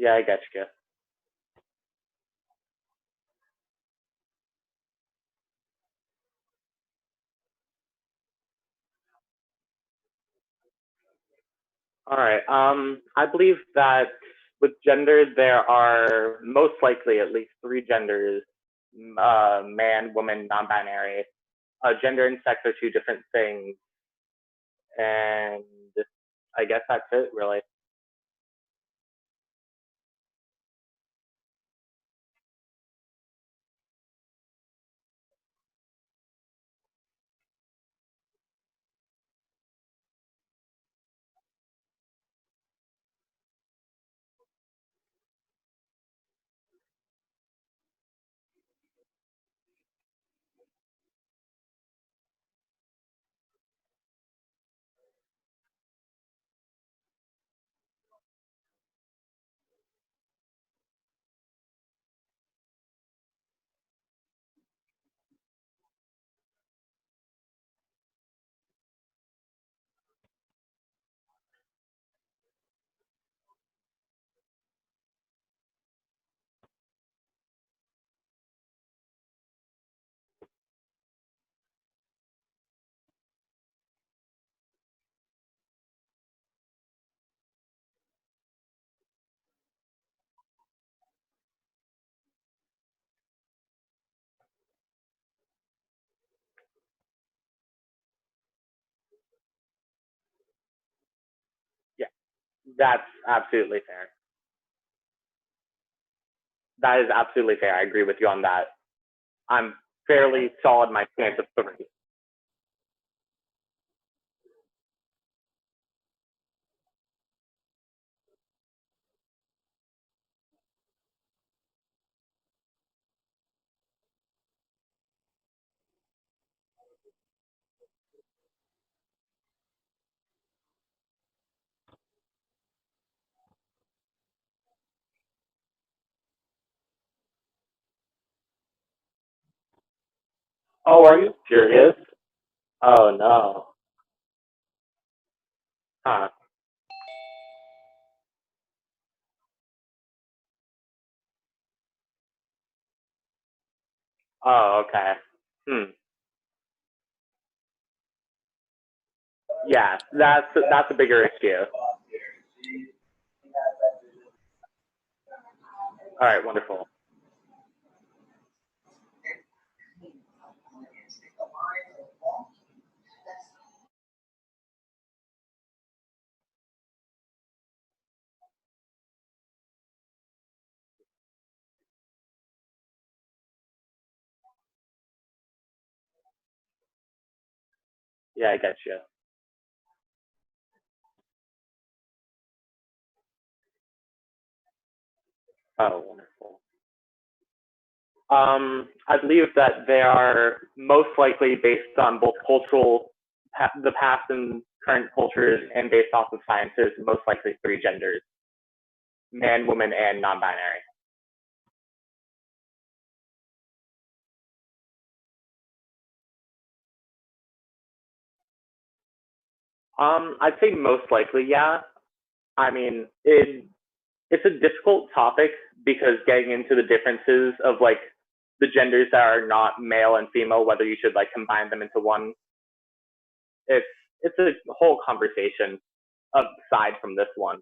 Yeah, I get you. All right. I believe that with gender, there are most likely at least three genders: man, woman, non-binary. Gender and sex are two different things, and I guess that's it, really. Yeah, that's absolutely fair. That is absolutely fair. I agree with you on that. I'm fairly solid in my stance of three. Oh, are you serious? Oh no. Huh. Oh, okay. Hmm. Yeah, that's a bigger issue. All right, wonderful. Yeah, I get you. Oh, wonderful. I believe that they are most likely based on both the past and current cultures, and based off of sciences, most likely three genders: man, woman, and non-binary. I'd say most likely, yeah. I mean, it's a difficult topic because getting into the differences of like the genders that are not male and female, whether you should like combine them into one, it's it's a whole conversation aside from this one.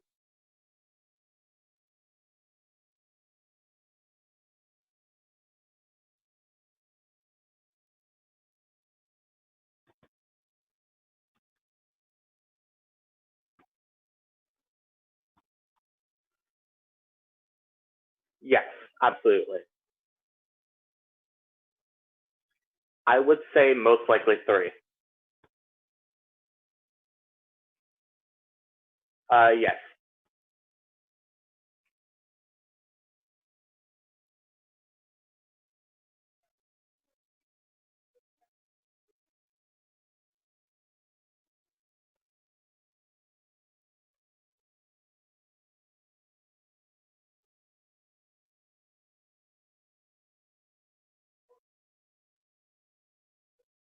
Yes, absolutely. I would say most likely three. Yes.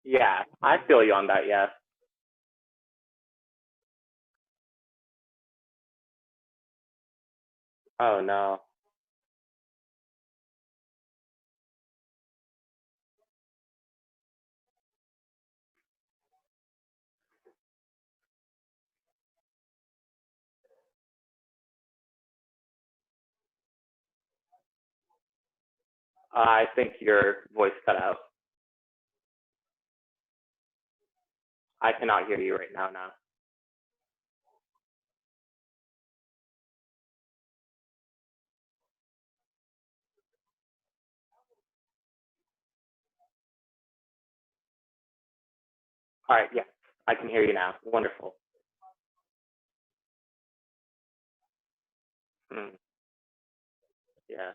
Yeah, I feel you on that. Yeah. Oh no. I think your voice cut out. I cannot hear you right now. Now. All right. Yes, I can hear you now. Wonderful. Mm, yeah.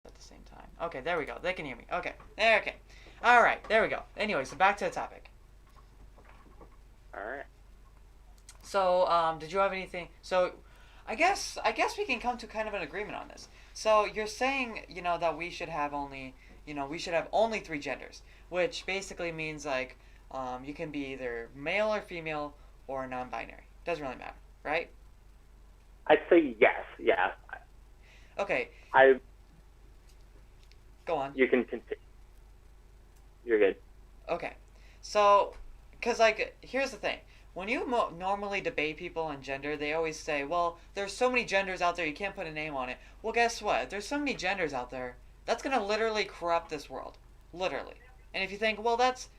At the same time. Okay, there we go. They can hear me. Okay, there. Okay, all right, there we go. Anyway, so back to the topic. All right. So, did you have anything? So, I guess we can come to kind of an agreement on this. So you're saying, that we should have only, we should have only three genders, which basically means like, you can be either male or female or non-binary. Doesn't really matter, right? I'd say yes. Yeah. Okay, I. go on. You can continue. You're good. Okay, so, because like, here's the thing. When you normally debate people on gender, they always say, "Well, there's so many genders out there, you can't put a name on it." Well, guess what? There's so many genders out there. That's gonna literally corrupt this world, literally. And if you think, well, that's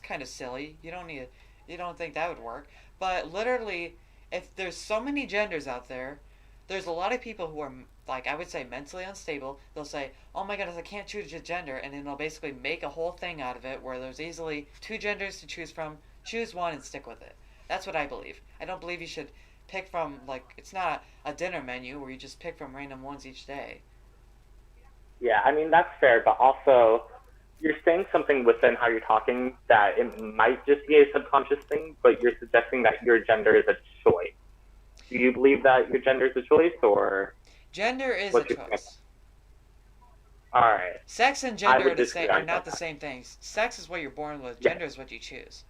kind of silly. You don't think that would work. But literally, if there's so many genders out there, there's a lot of people who are like I would say mentally unstable. They'll say, "Oh my goodness, I can't choose a gender," and then they'll basically make a whole thing out of it where there's easily two genders to choose from. Choose one and stick with it. That's what I believe. I don't believe you should pick from like it's not a dinner menu where you just pick from random ones each day. Yeah. I mean that's fair, but also you're saying something within how you're talking that it might just be a subconscious thing, but you're suggesting that your gender is a choice. Do you believe that your gender is a choice, or Gender is a what's your point? choice. All right. Sex and I gender would disagree are on not the that. same things. Sex is what you're born with. Yes. Gender is what you choose.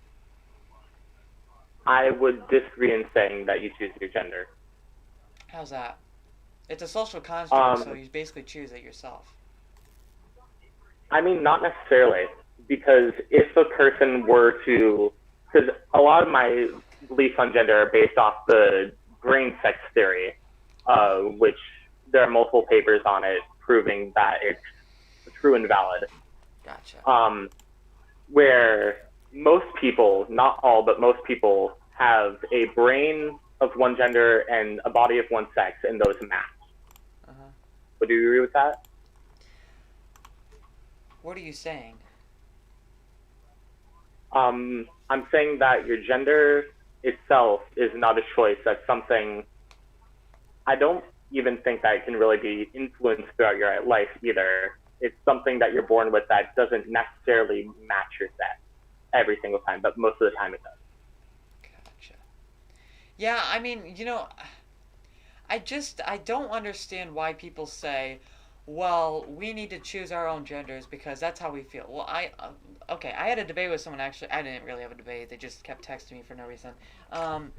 I would disagree in saying that you choose your gender. How's that? It's a social construct, so Um, you basically choose it yourself. I mean, not necessarily, because if a person were to, because a lot of my beliefs on gender are based off the brain sex theory, which there are multiple papers on it proving that it's true and valid. Gotcha. Um, where most people, not all, but most people have a brain of one gender and a body of one sex, and those match. Uh huh. Would you agree with that? What are you saying? I'm saying that your gender itself is not a choice. That's something I don't even think that it can really be influenced throughout your life either. It's something that you're born with that doesn't necessarily match your sex every single time, but most of the time it does. Gotcha. Yeah, I mean, I don't understand why people say, "Well, we need to choose our own genders because that's how we feel." Well, okay, I had a debate with someone actually. I didn't really have a debate. They just kept texting me for no reason. Um,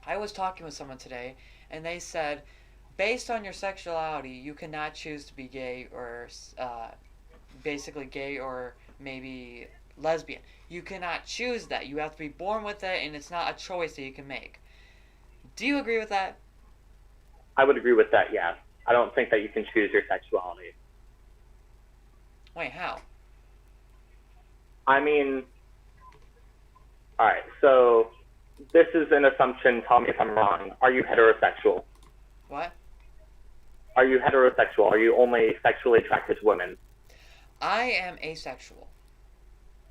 I was talking with someone today, and they said, based on your sexuality, you cannot choose to be gay or basically gay or maybe lesbian. You cannot choose that. You have to be born with it, and it's not a choice that you can make. Do you agree with that? I would agree with that, yes. I don't think that you can choose your sexuality. Wait, how? I mean, all right, so this is an assumption. Tell me if I'm wrong. Are you heterosexual? What? Are you heterosexual? Are you only sexually attracted to women? I am asexual.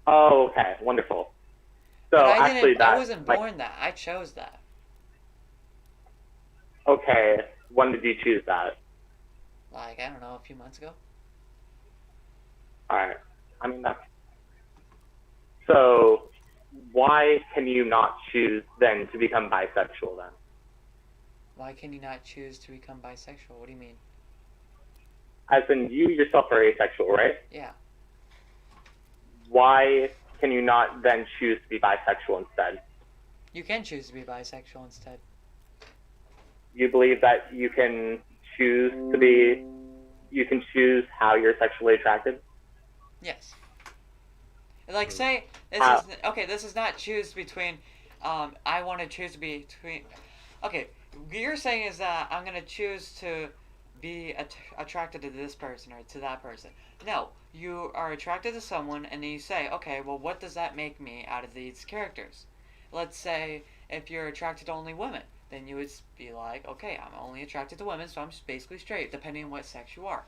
Oh, okay, wonderful. But So actually, I that wasn't like, born that. I chose that. okay, when did you choose that? Like, I don't know, a few months ago. All right. I mean, that's so. Why can you not choose then to become bisexual then? Why can you not choose to become bisexual? What do you mean? As in, you yourself are asexual, right? Yeah. Why can you not then choose to be bisexual instead? You can choose to be bisexual instead. You believe that choose to be, you can choose how you're sexually attracted? Yes. Like, say this How? is okay. This is not choose between. I want to choose to be between. Okay, you're saying is that I'm gonna choose to be attracted to this person or to that person. No, you are attracted to someone, and then you say, okay, well, what does that make me out of these characters? Let's say if you're attracted to only women, then you would be like, okay, I'm only attracted to women, so I'm basically straight, depending on what sex you are.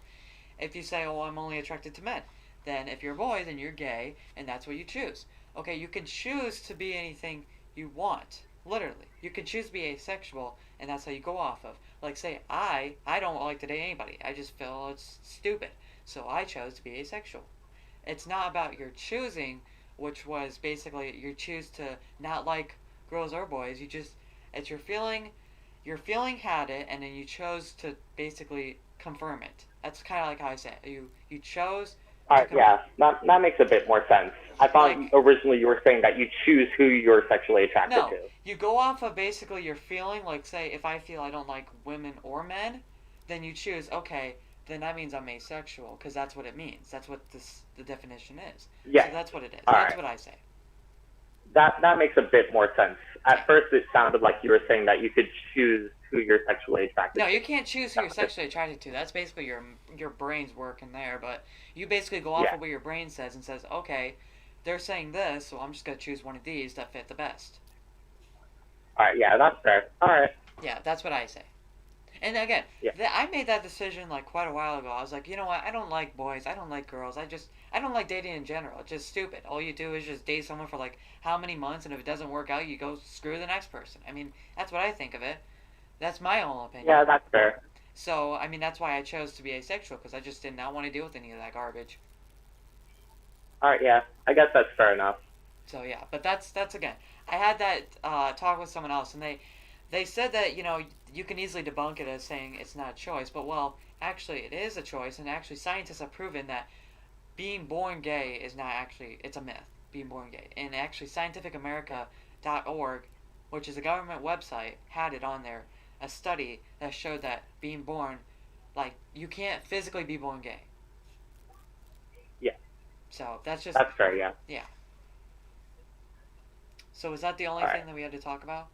If you say, oh, I'm only attracted to men, then if you're a boy, then you're gay, and that's what you choose. Okay, you can choose to be anything you want. Literally, you can choose to be asexual, and that's how you go off of. Like, say, I don't like to date anybody. I just feel it's stupid, so I chose to be asexual. It's not about your choosing, which was basically you choose to not like girls or boys. You just it's your feeling. Your feeling had it, and then you chose to basically confirm it. That's kind of like how I say it. You chose All to right, yeah, that makes a bit more sense. I thought like originally you were saying that you choose who you're sexually attracted no. to. You go off of basically your feeling. Like, say if I feel I don't like women or men, then you choose okay. Then that means I'm asexual because that's what it means. That's what the definition is. So Yes. that's what it is. All That's right. what I say. That makes a bit more sense. Yeah. At first, it sounded like you were saying that you could choose who you're sexually attracted No, to. you can't choose who you're sexually attracted to. That's basically your brain's working there. But you basically go off Yeah. of what your brain says and says, okay, they're saying this, so I'm just gonna choose one of these that fit the best. All right. Yeah, that's fair. All right. Yeah, that's what I say. And again, Yeah. I made that decision like quite a while ago. I was like, you know what? I don't like boys. I don't like girls. I don't like dating in general. It's just stupid. All you do is just date someone for like how many months, and if it doesn't work out, you go screw the next person. I mean, that's what I think of it. That's my own opinion. Yeah, that's fair. So, I mean, that's why I chose to be asexual because I just did not want to deal with any of that garbage. All right. Yeah, I guess that's fair enough. So yeah, but that's again. I had that talk with someone else, and they said that you can easily debunk it as saying it's not a choice, but well, actually it is a choice, and actually scientists have proven that being born gay is not actually it's a myth. Being born gay, and actually scientificamerica.org, which is a government website, had it on there a study that showed that being born like you can't physically be born gay. Yeah, So that's just that's fair. Yeah. yeah. So is that the only All thing right. that we had to talk about?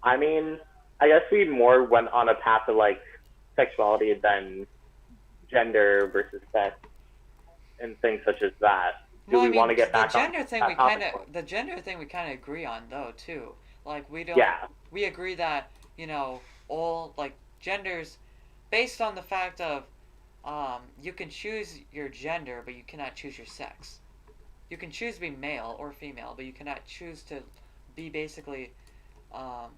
I mean, I guess we more went on a path of like sexuality than gender versus sex and things such as that. Do Well, I we want mean, to get the back on gender thing we that kind topic? of the gender thing we kind of agree on though too. Like Yeah. we agree that all like genders based on the fact of you can choose your gender but you cannot choose your sex. You can choose to be male or female, but you cannot choose to be basically um,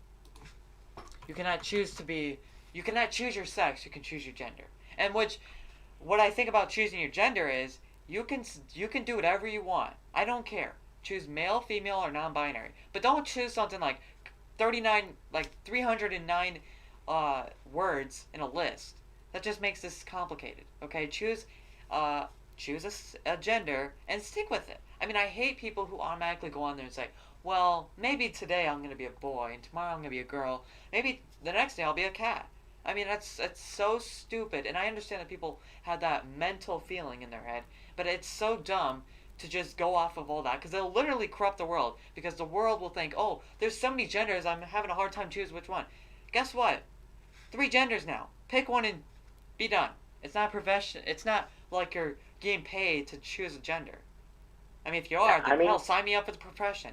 you cannot choose to be you cannot choose your sex. You can choose your gender. And what I think about choosing your gender is you can do whatever you want. I don't care. Choose male, female, or non-binary, but don't choose something like 39 like 309 words in a list. That just makes this complicated. Okay, uh, choose a gender and stick with it. I mean, I hate people who automatically go on there and say, well, maybe today I'm going to be a boy and tomorrow I'm going to be a girl. Maybe the next day I'll be a cat. I mean, that's so stupid. And I understand that people have that mental feeling in their head, but it's so dumb to just go off of all that because they'll literally corrupt the world because the world will think, oh, there's so many genders, I'm having a hard time choosing which one. Guess what? Three genders now. Pick one and be done. It's not profession. It's not like you're getting paid to choose a gender. I mean, if you Yeah. are, I then mean, hell, sign me up for the profession.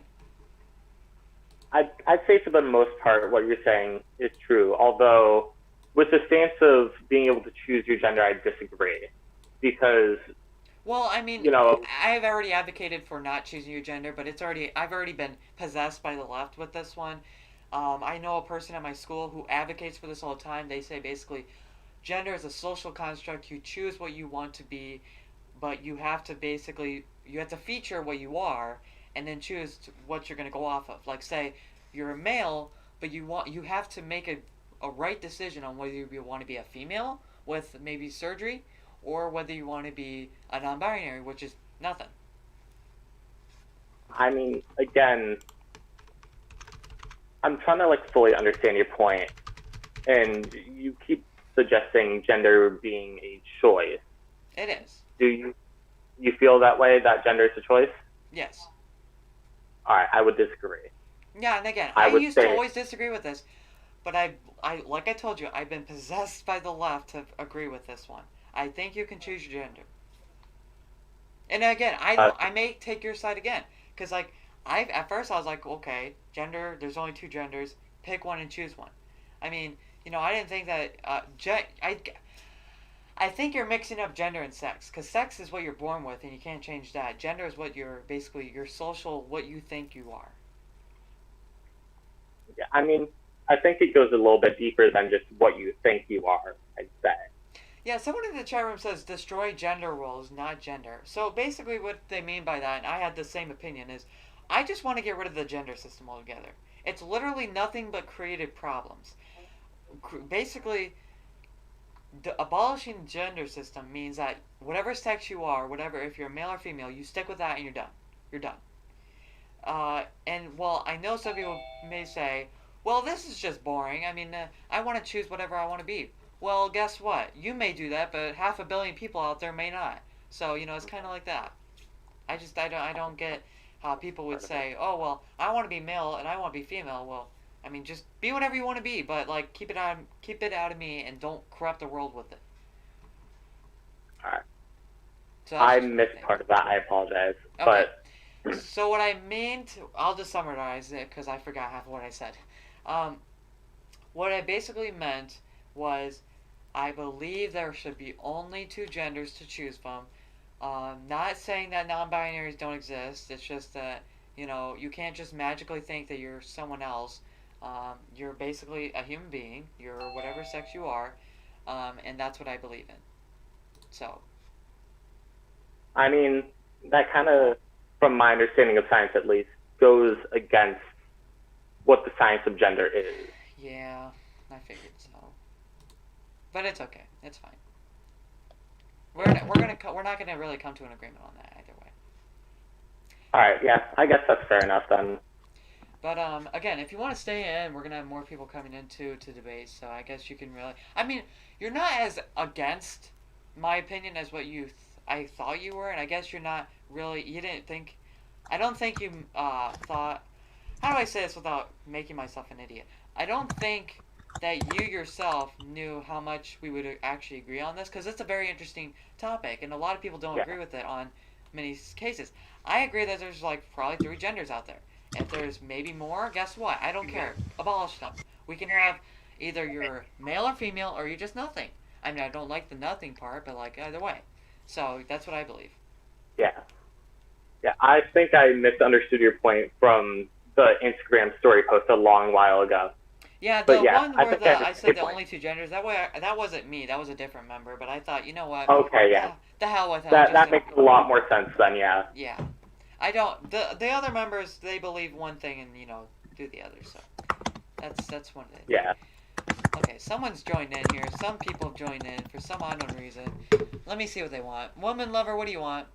I'd say for the most part, what you're saying is true. Although, with the stance of being able to choose your gender, I disagree because Well, I mean, you know, I've already advocated for not choosing your gender, but I've already been possessed by the left with this one. I know a person at my school who advocates for this all the time. They say basically, gender is a social construct. You choose what you want to be, but you have to feature what you are, and then choose what you're going to go off of. Like say, you're a male, but you have to make a right decision on whether you want to be a female with maybe surgery, or whether you want to be a non-binary, which is nothing. I mean, again, I'm trying to like fully understand your point, and you keep suggesting gender being a choice. It is. Do you feel that way, that gender is a choice? Yes. All right, I would disagree. Yeah, and again, I I would used to say, always disagree with this, but like I told you, I've been possessed by the left to agree with this one. I think you can choose your gender. And again, I uh, don't. I may take your side again, because like at first I was like, okay, gender. There's only two genders. Pick one and choose one. I mean, I didn't think that. I think you're mixing up gender and sex, because sex is what you're born with, and you can't change that. Gender is what you're basically your social, what you think you are. yeah, I mean, I think it goes a little bit deeper than just what you think you are, I'd say. Yeah, someone in the chat room says destroy gender roles, not gender. So basically, what they mean by that, and I had the same opinion, is I just want to get rid of the gender system altogether. It's literally nothing but created problems. Basically, abolishing the gender system means that whatever sex you are, whatever, if you're male or female, you stick with that and you're done. You're done. And while I know some people may say, well, this is just boring. I mean, I want to choose whatever I want to be. Well, guess what? You may do that, but 500 million people out there may not. So, it's kind of like that. I don't get how people would say, oh, well, I want to be male and I want to be female. Well, I mean, just be whatever you want to be, but like keep it out of me and don't corrupt the world with it. All right. So that's I just what I missed think. part of that. I apologize. Okay. But So what I mean to, I'll just summarize it because I forgot half of what I said. Um, what I basically meant was, I believe there should be only two genders to choose from. Not saying that non-binaries don't exist. It's just that you can't just magically think that you're someone else. You're basically a human being. You're whatever sex you are, and that's what I believe in. So I mean, that kind of, from my understanding of science at least, goes against what the science of gender is. yeah, I figured so. But it's okay. It's fine. We're not gonna really come to an agreement on that either way. All right, yeah, I guess that's fair enough then. But again, if you want to stay in, we're gonna have more people coming into to debate. So I guess you can really. I mean, you're not as against my opinion as what I thought you were, and I guess you're not really. You didn't think. I don't think you thought. How do I say this without making myself an idiot? I don't think that you yourself knew how much we would actually agree on this, because it's a very interesting topic, and a lot of people don't Yeah, agree with it on many cases. I agree that there's like probably three genders out there. If there's maybe more, guess what? I don't care. Abolish them. We can have either you're male or female, or you're just nothing. I mean, I don't like the nothing part, but like either way. So that's what I believe. yeah, yeah. I think I misunderstood your point from the Instagram story post a long while ago. Yeah, But the yeah, one I where think I I understand your said the point. only two genders, that wasn't me. That was a different member. But I thought, you know what? Okay, yeah, The hell with it. that that makes a lot more sense then. Yeah. Yeah. I don't. The other members, they believe one thing and do the other. So that's one thing. Yeah. Okay, someone's joined in here. Some people have joined in for some unknown reason. Let me see what they want. Woman lover, what do you want?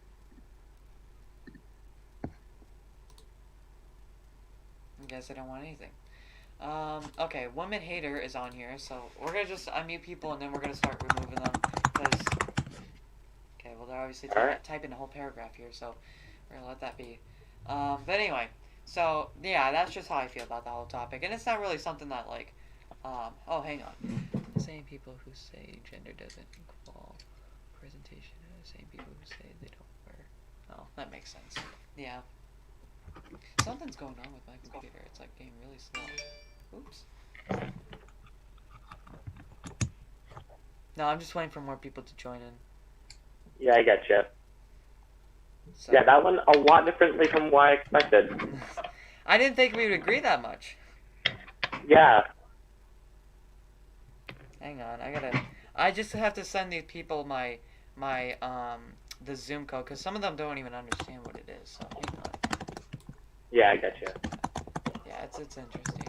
I guess I don't want anything. Okay, woman hater is on here, so we're gonna just unmute people and then we're gonna start removing them because. Okay, well they're obviously All right. typing a whole paragraph here, so we're gonna let that be. But anyway, so yeah, that's just how I feel about the whole topic, and it's not really something that like. Oh, hang on. The same people who say gender doesn't equal presentation are the same people who say they don't wear. Oh, that makes sense. Yeah. Something's going on with my computer. It's like getting really slow. Oops. No, I'm just waiting for more people to join in. Yeah, I get you. So. Yeah, that one a lot differently from what I expected. I didn't think we would agree that much. Yeah. Hang on, I just have to send these people my the Zoom code because some of them don't even understand what it is. So hang on. Yeah, I get you. Yeah, it's interesting.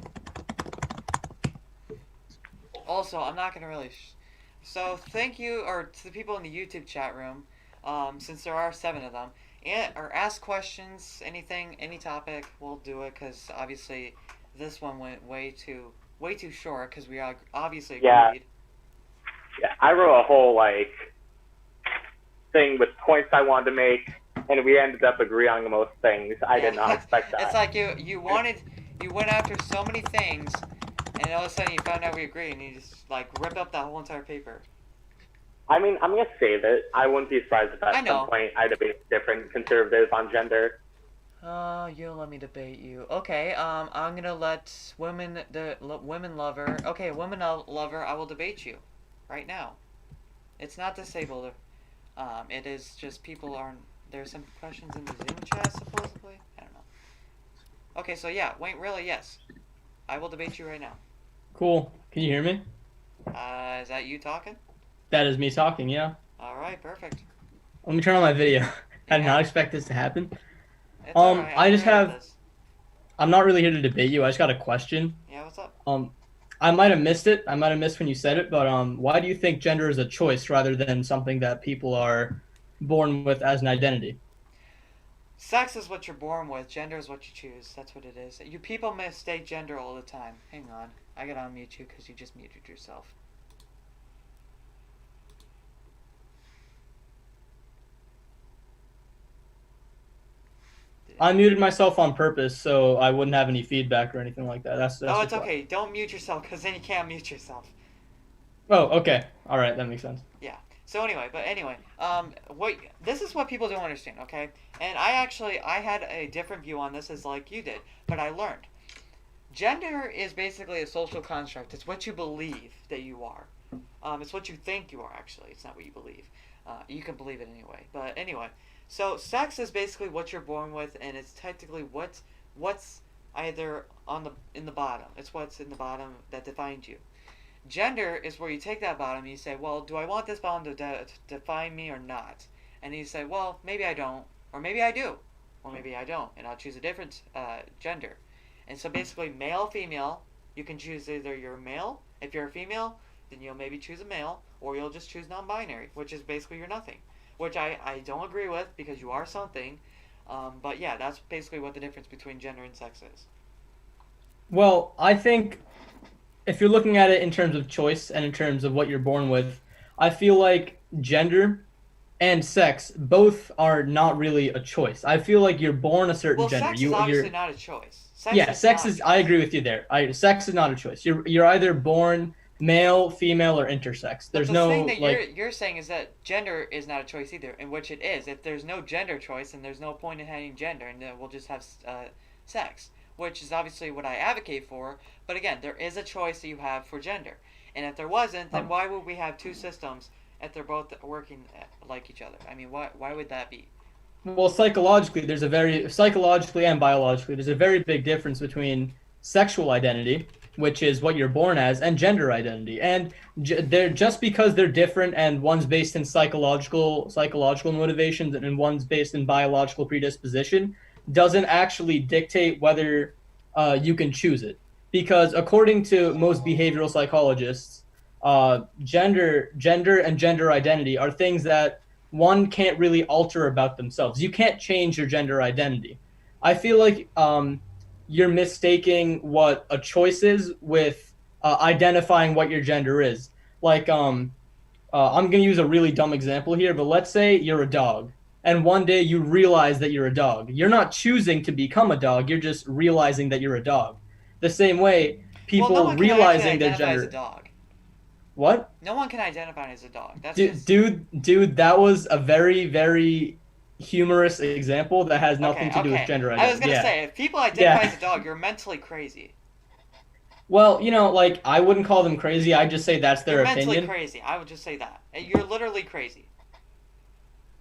Also, I'm not gonna really. So thank you, or to the people in the YouTube chat room. since there are 7 of them. Or ask questions, anything, any topic, we'll do it because obviously this one went way too short because we obviously Yeah, agreed. yeah. I wrote a whole like thing with points I wanted to make, and we ended up agreeing on most things. I did not Yeah, expect it's that. like you went after so many things, and all of a sudden you found out we agreed, and you just like rip up that whole entire paper. I mean, I'm gonna save it. I wouldn't be surprised if I at some know. point I debate different conservatives on gender. You let me debate you. Okay. I'm gonna let women lover. Okay, lover. I will debate you, right now. It's not disabled. It is just people aren't. There's some questions in the Zoom chat supposedly. I don't know. Okay, so yeah, wait, really, yes, I will debate you right now. Cool. Can you hear me? Is that you talking? That is me talking, yeah. All right, perfect. Let me turn on my video. I did Yeah, not expect this to happen. it's all right. I I'm just great at have, this. I'm not really here to debate you. I just got a question. Yeah, what's up? Um, I might have missed it. I might have missed when you said it, but why do you think gender is a choice rather than something that people are born with as an identity? Sex is what you're born with. Gender is what you choose. That's what it is. You people mistake gender all the time. Hang on, I gotta unmute you because you just muted yourself. I muted myself on purpose so I wouldn't have any feedback or anything like that. That's Oh, it's just why. okay. Don't mute yourself because then you can't mute yourself. Oh, okay. All right, that makes sense. Yeah. So anyway, what this is what people don't understand, okay? And I had a different view on this as like you did, but I learned. Gender is basically a social construct. It's what you believe that you are. It's what you think you are. Actually, it's not what you believe. You can believe it anyway. But anyway, so sex is basically what you're born with, and it's technically what's either on the in the bottom. It's what's in the bottom that defines you. Gender is where you take that bottom and you say, well, do I want this bottom to define me or not? And you say, well, maybe I don't, or maybe I do, or maybe I don't, and I'll choose a different gender. And so basically, male, female, you can choose either you're male. If you're a female, then you'll maybe choose a male, or you'll just choose non-binary, which is basically you're nothing. Which I don't agree with because you are something. But yeah, that's basically what the difference between gender and sex is. Well, I think if you're looking at it in terms of choice and in terms of what you're born with, I feel like gender and sex both are not really a choice. I feel like you're born a certain Well, gender. sex is You're obviously not a choice. Sex yeah, is sex not a is. I choice. agree with you there. Sex is not a choice. You're either born male, female, or intersex. But There's the thing no that like. you're saying is that gender is not a choice either, in which it is. If there's no gender choice, then there's no point in having gender, and then we'll just have sex, which is obviously what I advocate for. But again, there is a choice that you have for gender, and if there wasn't, then Um, why would we have two systems if they're both working like each other? I mean, why would that be? well, psychologically and biologically, there's a very big difference between sexual identity, which is what you're born as, and gender identity. And they're just because they're different, and one's based in psychological motivations, and one's based in biological predisposition, doesn't actually dictate whether you can choose it. Because according to most behavioral psychologists, gender, and gender identity are things that one can't really alter about themselves. You can't change your gender identity. I feel like you're mistaking what a choice is with identifying what your gender is. Like, I'm going to use a really dumb example here, but let's say you're a dog, and one day you realize that you're a dog. You're not choosing to become a dog, you're just realizing that you're a dog. The same way, Well, no people one can actually realizing their identify as a gender. dog. What? No one can identify as a dog. That's Dude, just dude, that was a very, very humorous example that has okay. nothing to do with Okay, gender I was identity. gonna Yeah, say if people identify yeah. as a dog, you're mentally crazy. Well, like I wouldn't call them crazy. I'd just say that's You're their mentally opinion. crazy. I would just say that. You're literally crazy.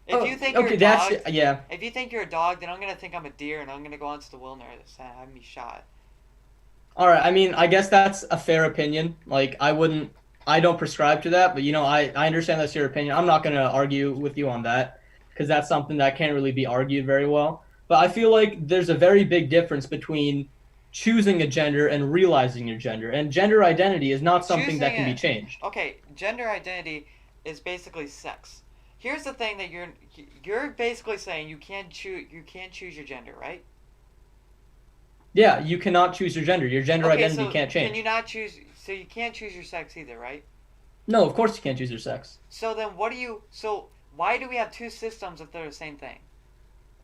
If you Oh, think you're okay, a dog, yeah. if you think you're a dog, then I'm gonna think I'm a deer and I'm gonna go out to the wilderness and have me shot. All right. I mean, I guess that's a fair opinion. Like, I don't prescribe to that, but I understand that's your opinion. I'm not gonna argue with you on that because that's something that can't really be argued very well. But I feel like there's a very big difference between choosing a gender and realizing your gender. And gender identity is not something Choosing that can be it. changed. Okay, gender identity is basically sex. here's the thing that you're basically saying you can't choose your gender, right? Yeah, you cannot choose your gender. Your gender Okay, identity so can't can change. you not choose? So you can't choose your sex either, right? No, of course you can't choose your sex. So then what do you? So why do we have two systems if they're the same thing?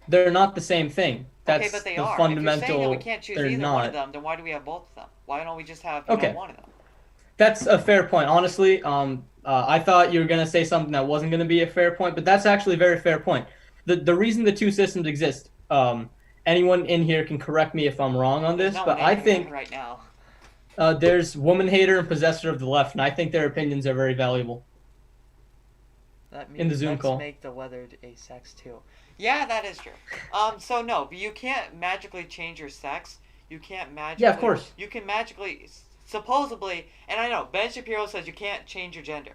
They're not the same thing. Okay, That's but they the are. If you're saying that we fundamental. can't choose They're either one of not. them, then why do we have both of them? Why don't we just have Okay, one of them? that's a fair point. Honestly, I thought you were gonna say something that wasn't gonna be a fair point, but that's actually a very fair point. The reason the two systems exist, anyone in here can correct me if I'm wrong on There's this, no but one I in here think right now. there's woman hater and possessor of the left, and I think their opinions are very valuable Let me in the Zoom let's call. make the weather a sex too. Yeah, that is true. So no, but you can't magically change your sex. You can't magically. Yeah, of course. You can magically, supposedly, and I know Ben Shapiro says you can't change your gender.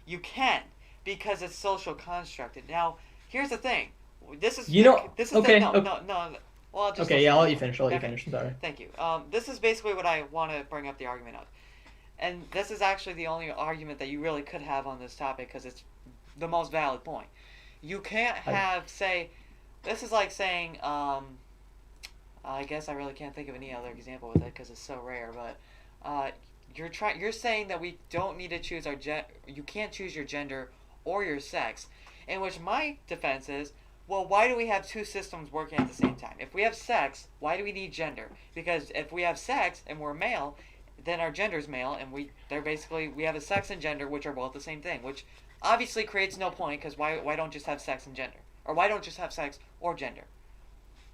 You can because it's social constructed. Now, here's the thing. This is You know, this is okay, no, okay. no, no. Well, just Okay, listen yeah, to I'll let me. you finish. I'll let you Okay. finish. I'm sorry. Thank you. This is basically what I want to bring up the argument of. And this is actually the only argument that you really could have on this topic because it's the most valid point. You can't have, say, this is like saying, I guess I really can't think of any other example with it because it's so rare, but you're saying that we don't need to choose you can't choose your gender or your sex, in which my defense is, well, why do we have two systems working at the same time? If we have sex, why do we need gender? Because if we have sex and we're male, then our gender's male, and we have a sex and gender, which are both the same thing, which obviously creates no point because why don't just have sex and gender, or why don't just have sex or gender?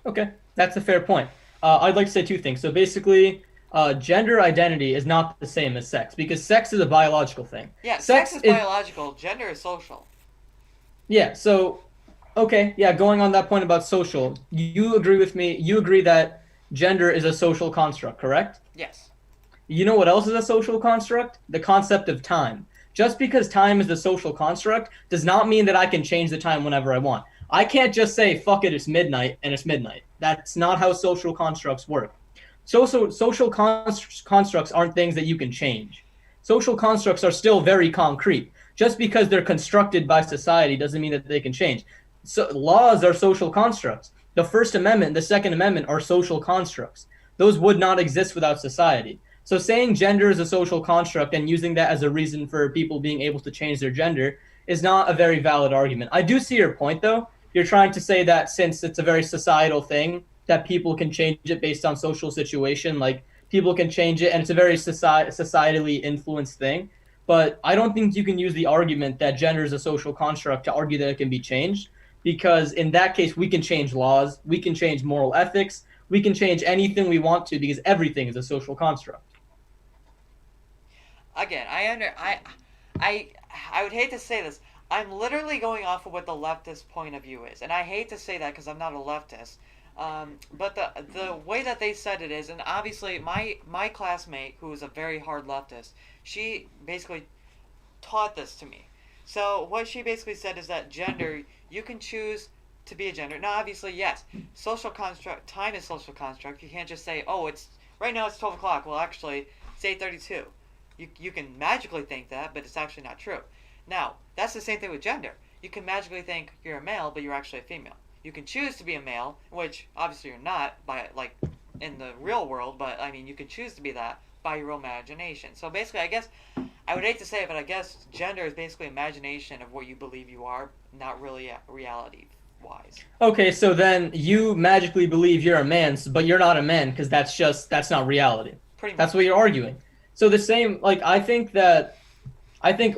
Okay, that's a fair point. I'd like to say two things. So basically, gender identity is not the same as sex because sex is a biological thing. Yeah, sex is biological, gender is social. Yeah, so, okay, yeah, going on that point about social, you agree with me, you agree that gender is a social construct, correct? Yes. You know what else is a social construct? The concept of time. Just because time is a social construct does not mean that I can change the time whenever I want. I can't just say, fuck it, it's midnight, and it's midnight. That's not how social constructs work. Social constructs aren't things that you can change. Social constructs are still very concrete. Just because they're constructed by society doesn't mean that they can change. So laws are social constructs. The First Amendment and the Second Amendment are social constructs. Those would not exist without society. So saying gender is a social construct and using that as a reason for people being able to change their gender is not a very valid argument. I do see your point, though. You're trying to say that since it's a very societal thing, that people can change it based on social situation, like people can change it, and it's a very societally influenced thing. But I don't think you can use the argument that gender is a social construct to argue that it can be changed, because in that case, we can change laws, we can change moral ethics, we can change anything we want to, because everything is a social construct. Again, I would hate to say this. I'm literally going off of what the leftist point of view is, and I hate to say that because I'm not a leftist. But the way that they said it is, and obviously my classmate, who is a very hard leftist, she basically taught this to me. So what she basically said is that gender, you can choose to be a gender. Now, obviously, yes, social construct, time is social construct. You can't just say, oh, it's right now it's 12 o'clock. Well, actually, it's 8:32. You can magically think that, but it's actually not true. Now, that's the same thing with gender. You can magically think you're a male, but you're actually a female. You can choose to be a male, which obviously you're not by like in the real world, but I mean you can choose to be that by your own imagination. So basically, I guess I would hate to say it, but I guess gender is basically imagination of what you believe you are, not really reality wise. Okay, so then you magically believe you're a man, but you're not a man because that's not reality. Pretty much. That's what you're arguing. So the same, like I think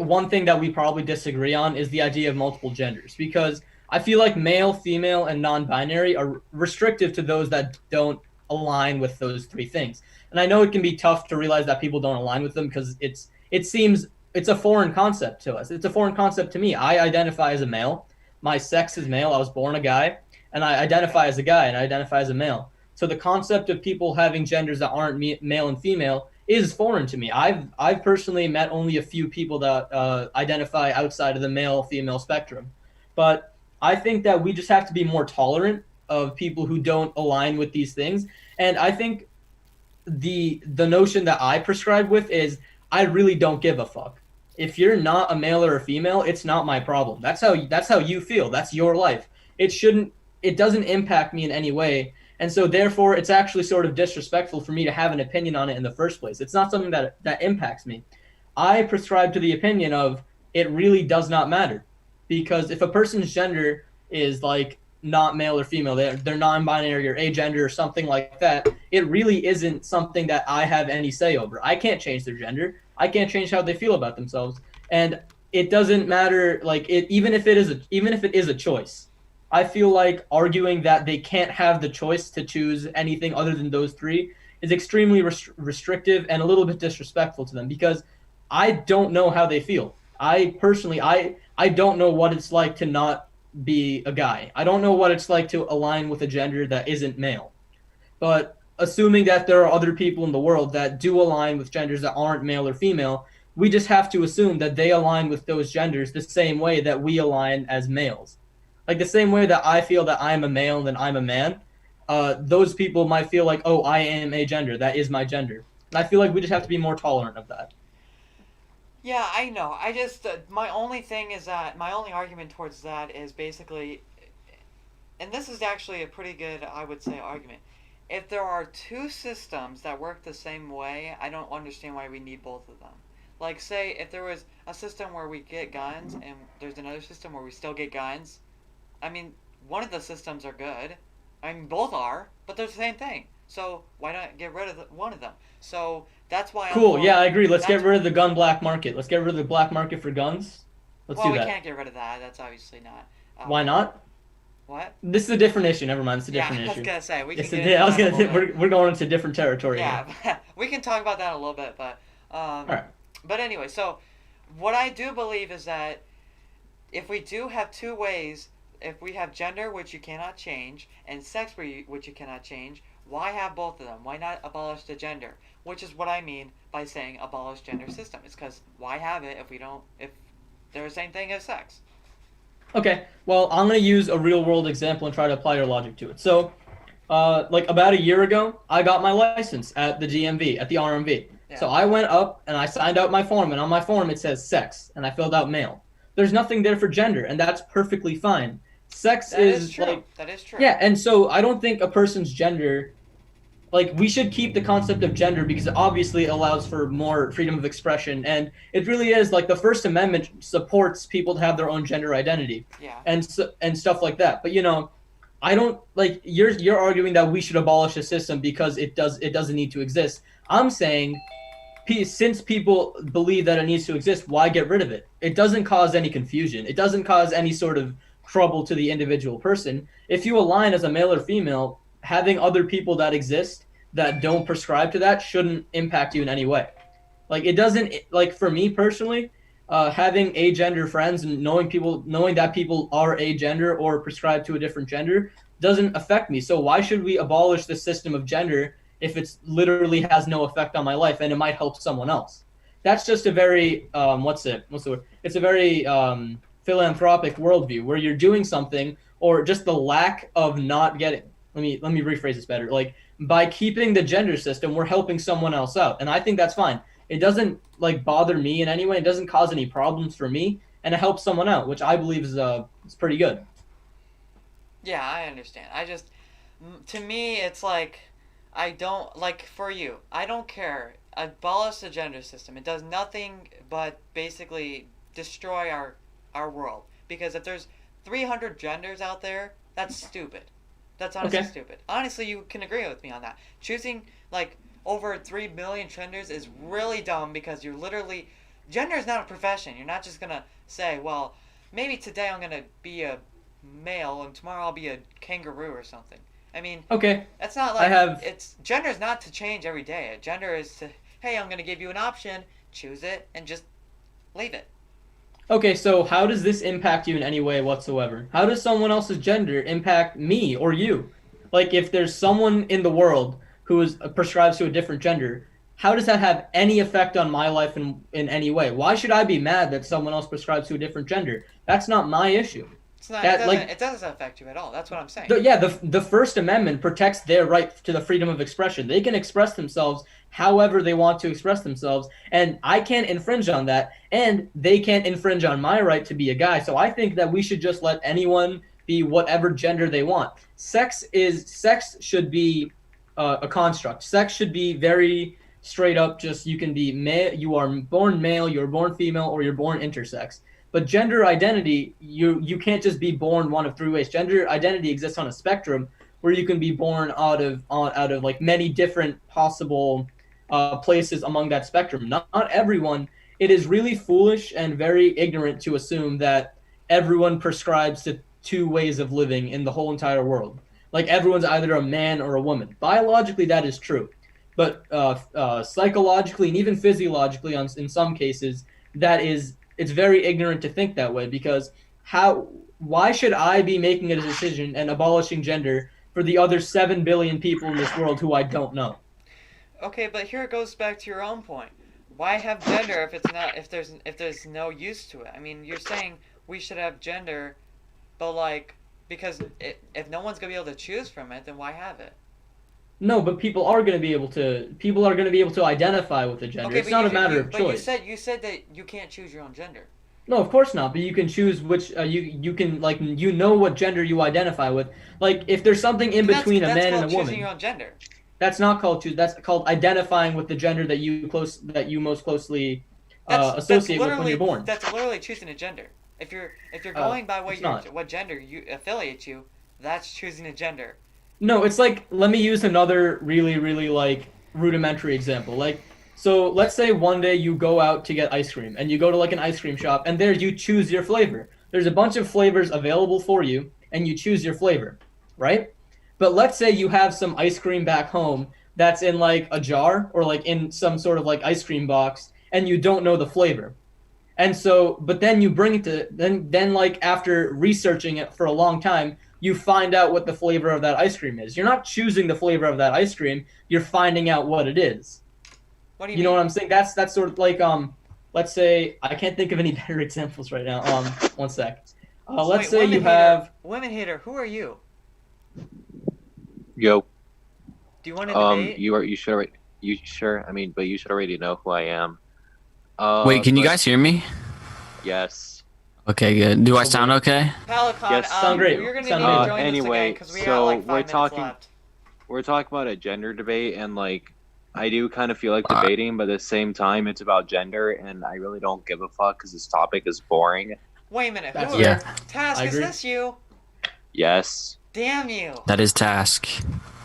one thing that we probably disagree on is the idea of multiple genders, because I feel like male, female, and non-binary are restrictive to those that don't align with those three things. And I know it can be tough to realize that people don't align with them because it seems it's a foreign concept to us. It's a foreign concept to me. I identify as a male. My sex is male. I was born a guy, and I identify as a guy, and I identify as a male. So the concept of people having genders that aren't male and female is foreign to me. I've personally met only a few people that identify outside of the male-female spectrum, but I think that we just have to be more tolerant of people who don't align with these things. And I think the notion that I prescribe with is I really don't give a fuck. If you're not a male or a female, it's not my problem. That's how you feel. That's your life. It doesn't impact me in any way. And so therefore it's actually sort of disrespectful for me to have an opinion on it in the first place. It's not something that impacts me. I prescribe to the opinion of it really does not matter. Because if a person's gender is like not male or female, they're non-binary or agender or something like that, it really isn't something that I have any say over. I can't change their gender. I can't change how they feel about themselves, and it doesn't matter. Like it, even if it is a choice, I feel like arguing that they can't have the choice to choose anything other than those three is extremely restrictive and a little bit disrespectful to them because I don't know how they feel. I personally, I don't know what it's like to not be a guy. I don't know what it's like to align with a gender that isn't male. But assuming that there are other people in the world that do align with genders that aren't male or female, we just have to assume that they align with those genders the same way that we align as males. Like the same way that I feel that I'm a male and then I'm a man, those people might feel like, oh, I am a gender. That is my gender. And I feel like we just have to be more tolerant of that. Yeah, I know. I just my only thing is that my only argument towards that is basically, and this is actually a pretty good, I would say, argument. If there are two systems that work the same way, I don't understand why we need both of them. Like, say, if there was a system where we get guns and there's another system where we still get guns, I mean, one of the systems are good. I mean, both are, but they're the same thing. So why not get rid of one of them? So that's why. Cool. Yeah, I agree. Let's get rid of the gun black market. Let's get rid of the black market for guns. Let's well, do that. We can't get rid of that. That's obviously not. Why not? What? This is a different issue. Never mind. It's a different issue. I was gonna say we can. We're going into different territory. Yeah, we can talk about that a little bit, but all right. But anyway, so what I do believe is that if we do have two ways, if we have gender, which you cannot change, and sex, which you cannot change, why have both of them? Why not abolish the gender? Which is what I mean by saying abolish gender system. It's because why have it if they're the same thing as sex? Okay, well, I'm going to use a real-world example and try to apply your logic to it. So, like about a year ago, I got my license at the DMV, at the RMV. Yeah. So I went up and I signed out my form, and on my form it says sex, and I filled out male. There's nothing there for gender, and that's perfectly fine. Sex is true. like... That is true. Yeah, and so I don't think a person's gender... Like, we should keep the concept of gender because it obviously allows for more freedom of expression. And it really is, like, the First Amendment supports people to have their own gender identity. Yeah. And stuff like that. But, you know, I don't, like, you're arguing that we should abolish the system because it doesn't need to exist. I'm saying, since people believe that it needs to exist, why get rid of it? It doesn't cause any confusion. It doesn't cause any sort of trouble to the individual person. If you align as a male or female, having other people that exist that don't prescribe to that shouldn't impact you in any way. Like, it doesn't, like, for me personally, having agender friends and knowing that people are agender or prescribe to a different gender doesn't affect me. So why should we abolish the system of gender if it's literally has no effect on my life and it might help someone else? That's just a very, what's the word? It's a very philanthropic worldview where you're doing something, or just the lack of not getting, let me rephrase this better. Like, by keeping the gender system, we're helping someone else out. And I think that's fine. It doesn't, like, bother me in any way. It doesn't cause any problems for me. And it helps someone out, which I believe is pretty good. Yeah, I understand. To me, it's like, I don't, like, for you, I don't care. Abolish the gender system. It does nothing but basically destroy our world. Because if there's 300 genders out there, that's stupid. That's honestly stupid. Honestly, you can agree with me on that. Choosing, like, over 3 million genders is really dumb because you're literally... Gender is not a profession. You're not just going to say, well, maybe today I'm going to be a male and tomorrow I'll be a kangaroo or something. I mean... Okay. That's not like... Gender is not to change every day. Gender is to, hey, I'm going to give you an option, choose it, and just leave it. Okay, so how does this impact you in any way whatsoever? How does someone else's gender impact me or you? Like, if there's someone in the world who prescribes to a different gender, how does that have any effect on my life in any way? Why should I be mad that someone else prescribes to a different gender? That's not my issue. It's not. That, like, It doesn't affect you at all. That's what I'm saying. the First Amendment protects their right to the freedom of expression. They can express themselves however they want to express themselves, and I can't infringe on that, and they can't infringe on my right to be a guy. So I think that we should just let anyone be whatever gender they want. Sex should be a construct. Sex should be very straight up. Just you can be male. You are born male. You're born female, or you're born intersex. But gender identity, you can't just be born one of three ways. Gender identity exists on a spectrum where you can be born out of like many different possible places among that spectrum. Not everyone. It is really foolish and very ignorant to assume that everyone prescribes to two ways of living in the whole entire world. Like everyone's either a man or a woman. Biologically, that is true, but psychologically and even physiologically, in some cases, it's very ignorant to think that way, because why should I be making a decision and abolishing gender for the other 7 billion people in this world who I don't know? Okay, but here it goes back to your own point. Why have gender if there's no use to it? I mean, you're saying we should have gender, but like because if no one's gonna be able to choose from it, then why have it? No, but people are going to be able to identify with the gender. Okay, it's not a matter of choice. But you said that you can't choose your own gender. No, of course not. But you can choose which you can, like, you know what gender you identify with. Like if there's something in between a man and a woman. That's called choosing your own gender. That's not called choose. That's called identifying with the gender that you most closely associate with when you're born. That's literally choosing a gender. If you're going by what gender you affiliate you, that's choosing a gender. No, it's like, let me use another really, really like rudimentary example. Like, so let's say one day you go out to get ice cream and you go to like an ice cream shop and there you choose your flavor. There's a bunch of flavors available for you and you choose your flavor, right? But let's say you have some ice cream back home that's in like a jar or like in some sort of like ice cream box and you don't know the flavor. And so, but then you bring it to, then like after researching it for a long time, you find out what the flavor of that ice cream is. You're not choosing the flavor of that ice cream. You're finding out what it is. What do you know what I'm saying? That's sort of like let's say I can't think of any better examples right now. One sec. Let's say you have women hater. Who are you? Yo. Do you want to debate? You should I mean, but you should already know who I am. Wait, can you guys hear me? Yes. Okay, good. Do I sound okay? Palicon, yes, sound great. You're gonna sound need to great. join Anyway, us again, 'cause we so got like 5 we're minutes talking. left. We're talking about a gender debate, and like I do kind of feel like debating, but at the same time, it's about gender, and I really don't give a fuck because this topic is boring. Wait a minute. That's Who? Yeah. Task, is this you? Yes. Damn you. That is Task.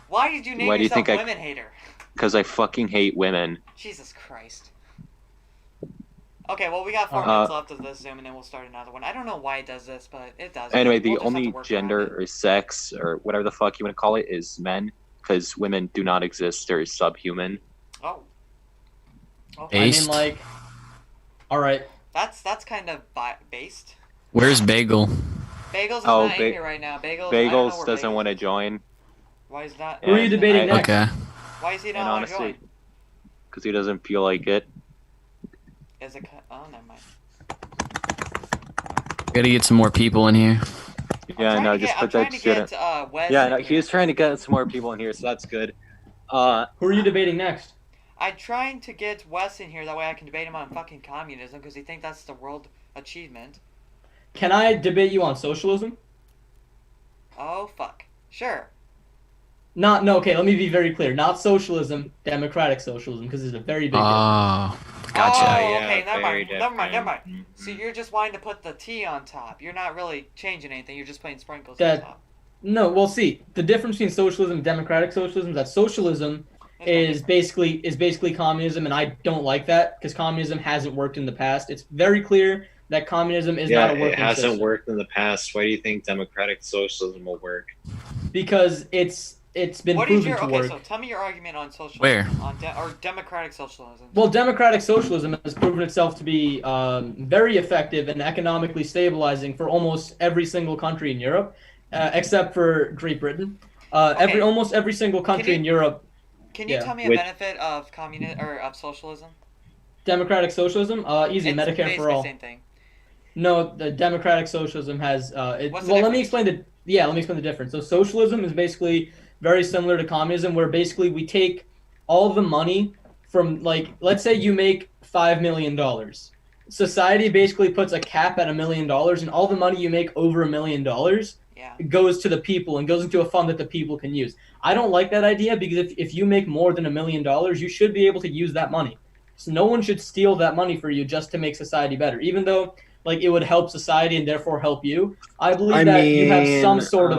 Why did you name Why do you yourself think women hater? Because I fucking hate women. Jesus Christ. Okay, well, we got 4 minutes left of this Zoom, and then we'll start another one. I don't know why it does this, but it does. Anyway, the We'll just have to only work gender around it. or sex or whatever the fuck you want to call it is men, because women do not exist. They're subhuman. Oh. Okay. I mean, Based? like, all right. That's kind of based. Where's Bagel? Bagels is Oh, not in here right now. Bagels. Bagels doesn't want to join, Why is that? Who are you And debating next? Okay. Why is he and not want to honestly, join? because he doesn't feel like it. Is it? Oh, never mind. Gotta get some more people in here. Yeah, no, just put that shit in. Wes Yeah, in no, here. he was trying to get some more people in here, so that's good. Who are you debating next? I'm trying to get Wes in here. That way I can debate him on fucking communism because he thinks that's the world achievement. Can I debate you on socialism? Oh fuck. Sure. Okay, let me be very clear. Not socialism, democratic socialism, because there's a very big difference. Oh, Oh, gotcha. okay. Never very mind. Never mind. Never mind. different. So you're just wanting to put the T on top. You're not really changing anything. You're just putting sprinkles That- on top. No, well, see, the difference between socialism and democratic socialism is that socialism There's no is basically communism, and I don't like that because communism hasn't worked in the past. It's very clear that communism is not a working it hasn't system worked in the past. Why do you think democratic socialism will work? because it's been What is proven your to okay? work. So tell me your argument on socialism. Where? Or democratic socialism. Well, democratic socialism has proven itself to be very effective and economically stabilizing for almost every single country in Europe, except for Great Britain. Okay. Almost every single country you- in Europe, Can you yeah. tell me a With- benefit of of socialism? democratic socialism, easy, It's Medicare basically for all. the same thing. No, the democratic socialism has. What's the Well, let me difference? explain the. Yeah, let me explain the difference. So socialism is basically very similar to communism, where basically we take all the money from, like, let's say you make $5 million. Society basically puts a cap at $1 million, and all the money you make over $1 million Yeah. goes to the people and goes into a fund that the people can use. I don't like that idea because if you make more than $1 million, you should be able to use that money. So no one should steal that money for you just to make society better, even though like it would help society and therefore help you. I believe that you have some sort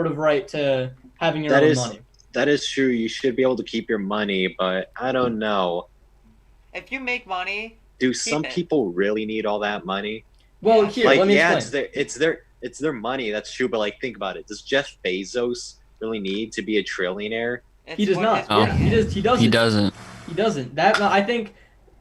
of right to having your That own is money. that is true. You should be able to keep your money, but I don't know. If you make money, Do some it. people really need all that money? Well, Yeah. here, Like, let me yeah, explain. it's their money. That's true. But like, think about it. Does Jeff Bezos really need to be a trillionaire? it's He does what not. his No. money He is. does. He doesn't. He doesn't. He doesn't. That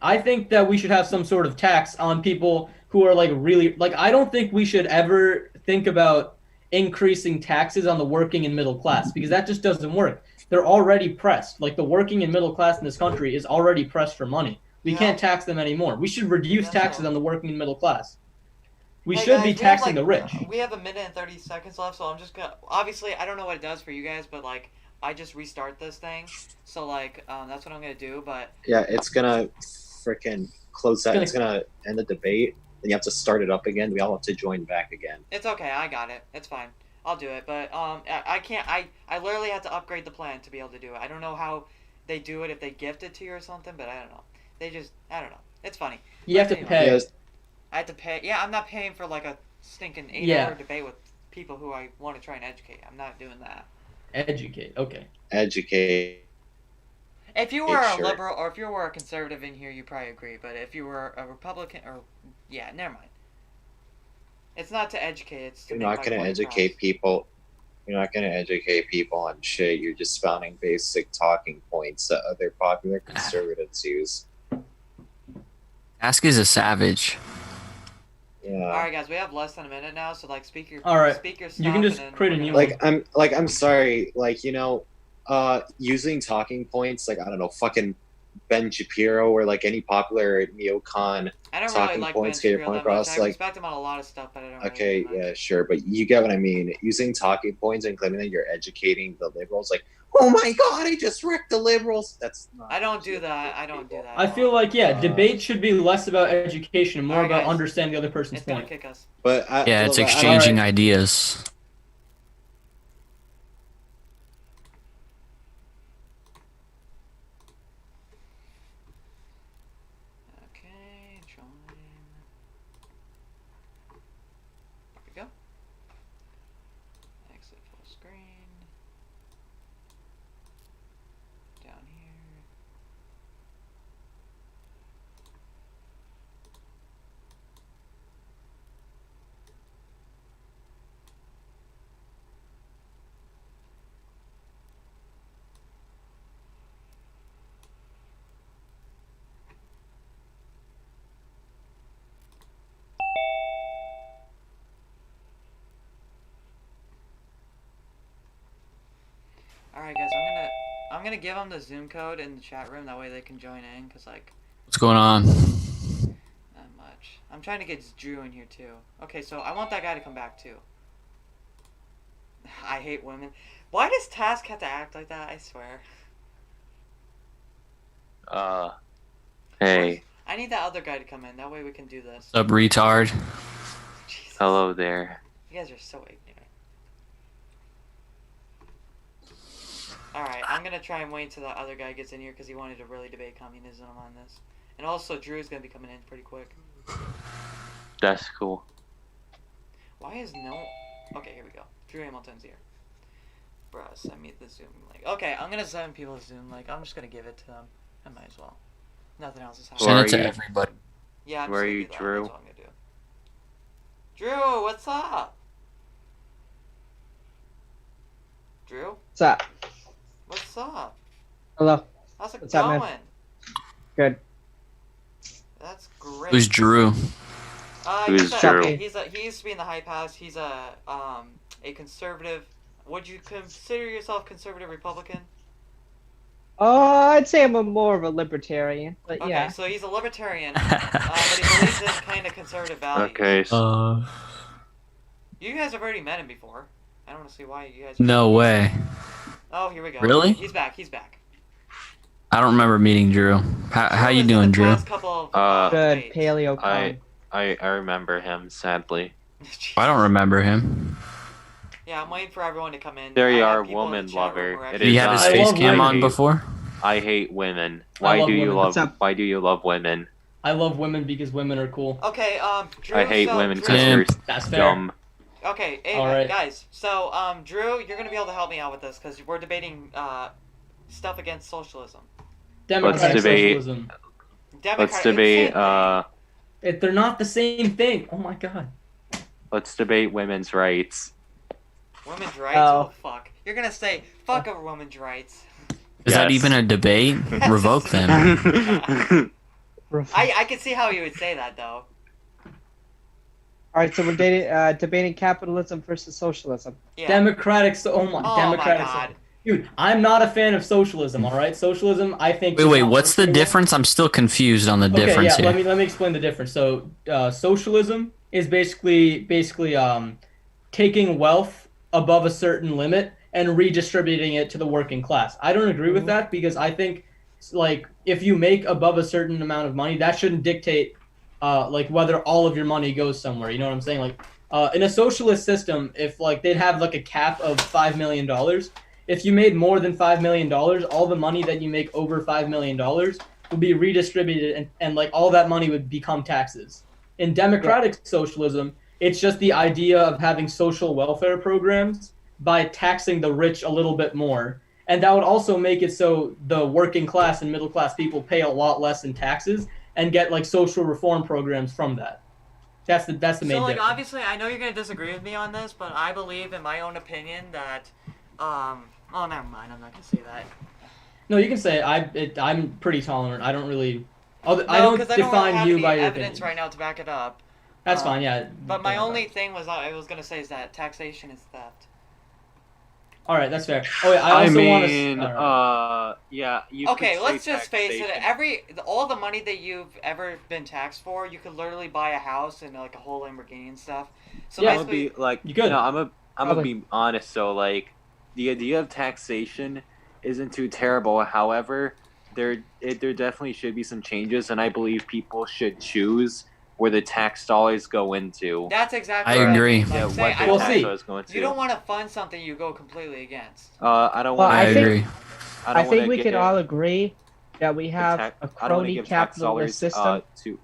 I think that we should have some sort of tax on people who are like really like I don't think we should ever think about increasing taxes on the working and middle class because that just doesn't work. They're already pressed. Like the working and middle class in this country is already pressed for money. We Yeah. can't tax them anymore. We should reduce That's taxes all. on the working and middle class. We Hey, should guys, be we have, taxing like, the rich. We have 1 minute and 30 seconds left, so I'm just gonna. Obviously, I don't know what it does for you guys, but like, I just restart this thing, so like, that's what I'm gonna do. But Yeah, it's gonna freaking close that. It's gonna end the debate. Then you have to start it up again. We all have to join back again. it's okay. I got it. It's fine. I'll do it. But I can't. I literally had to upgrade the plan to be able to do it. I don't know how they do it if they gift it to you or something, but I don't know. They just. I don't know. It's funny. You have to Anyway. pay. Yeah, I had to pay. Yeah, I'm not paying for like a stinking 8-hour Yeah. debate with people who I want to try and educate. I'm not doing that. Educate. Okay. educate. If you were a Sure. liberal or if you were a conservative in here, you probably agree. But if you were a Republican or yeah, never mind. It's not to educate. It's to You're make not my gonna point educate across. people. You're not gonna educate people on shit. You're just spouting basic talking points that other popular conservatives use. Ask is a savage. Yeah. All right, guys, we have less than a minute now, so like speak your All right. speak your You can stuff just and then create a we're new gonna- one. I'm sorry, using talking points like I don't know, fucking Ben Shapiro or like any popular neocon. I don't really talking like points Ben get your Shapiro point that much. across, I like- respect him on a lot of stuff, but I don't. Okay, really do yeah, much. sure, but you get what I mean. Using talking points and claiming that you're educating the liberals, like, oh my god, I just wrecked the liberals. That's not. I don't do that. I don't do that. I feel like yeah, Uh, debate should be less about education and more Alright, about guys. understanding the other person's It's gonna point. kick us. But Yeah, it's but I don't- exchanging ideas. Okay, join. There we go. Exit full screen. Down here. Alright guys, I'm gonna give them the Zoom code in the chat room, that way they can join in, cause like, What's going on? not much. I'm trying to get Drew in here too. Okay, so I want that guy to come back too. I hate women. Why does Task have to act like that? I swear. Hey, I need that other guy to come in, that way we can do this. What's up, retard? Jesus. hello there. You guys are so ignorant. Alright, I'm gonna try and wait until that other guy gets in here because he wanted to really debate communism on this. And also, Drew's gonna be coming in pretty quick. That's cool. Why is no... Okay, here we go. Drew Hamilton's here. Bruh, send me the Zoom link. Okay, I'm gonna send people a Zoom link. I'm just gonna give it to them. I might as well. Nothing else is happening. Send Where it to are you? everybody. Yeah, I'm Where just are gonna you, do that. Drew? That's all I'm gonna do. Drew, what's up? Drew? What's up? What's up? Hello. How's it What's up, going? man? Good. That's great. Who's Drew? Who's he's Drew? He used to be in the Hype House. He's a conservative. Would you consider yourself conservative Republican? I'd say I'm more of a libertarian, but Okay, yeah. so he's a libertarian, but he believes in kind of conservative values. Okay. You guys have already met him before. I don't want to see why you guys. No way. Oh, here we go. Really? He's back. He's back. I don't remember meeting Drew. How Drew you was in doing, the Drew? past couple of, Good debates. paleo con. I remember him, sadly. I don't remember him. Yeah, I'm waiting for everyone to come in. There you I have are, people in the woman chat room lover. who are It actually- He is had his I face love cam on women. before. I hate women. I Why love do you women. love? What's up? Why do you love women? I love women because women are cool. Okay, Drew. I hate so, women Drew, because Damn. you're That's fair. dumb. Okay, hey, All right. guys. So, Drew, you're gonna be able to help me out with this because we're debating stuff against socialism. Democratic debate. socialism. Democrat- Let's debate. They're not the same thing. Oh my god. Let's debate women's rights. women's rights. Oh. Oh fuck! You're gonna say fuck over women's rights. Is that Yes. even a debate? Revoke them. I can see how you would say that though. All right, so we're debating capitalism versus socialism. Yeah. Democratic. Oh my. Oh Democratic. my god. Dude, I'm not a fan of socialism. All right, socialism. I think. Wait, does wait. not What's work the very well. difference? I'm still confused on the Okay, difference yeah. here. Let me explain the difference. So, socialism is basically taking wealth above a certain limit and redistributing it to the working class. I don't agree with that because I think like if you make above a certain amount of money, that shouldn't dictate like whether all of your money goes somewhere. You know what I'm saying? Like in a socialist system, if like they'd have like a cap of $5 million, if you made more than $5 million, all the money that you make over $5 million would be redistributed and like all that money would become taxes. In democratic socialism, it's just the idea of having social welfare programs by taxing the rich a little bit more. And that would also make it so the working class and middle class people pay a lot less in taxes and get like social reform programs from that. That's the main So like difference. obviously I know you're gonna disagree with me on this, but I believe in my own opinion that oh never mind, I'm not gonna say that. No, you can say it. I'm pretty tolerant. I don't really. I No, don't 'cause I don't define have you any by your evidence opinion. right now to back it up. That's Um, fine. Yeah. But my Yeah. only thing was I was gonna say is that taxation is theft. All right, that's fair. Oh, wait, I I also mean, want to. yeah. You Okay, could let's say just face it. taxation. All the money that you've ever been taxed for, you could literally buy a house and like a whole Lamborghini and stuff. So Yeah. I'm gonna basically, be like, You could. no, I'm gonna Probably. be honest. So like, the idea of taxation isn't too terrible. However, there definitely should be some changes, and I believe people should choose where the tax dollars go into. that's exactly. I what agree. I'm Yeah, saying. what the We'll tax see. dollars go into. You don't want to fund something you go completely against. I don't Well, want. I I think- agree. I think we can all agree that we have a I don't want to crony give tax capitalist dollars system. to.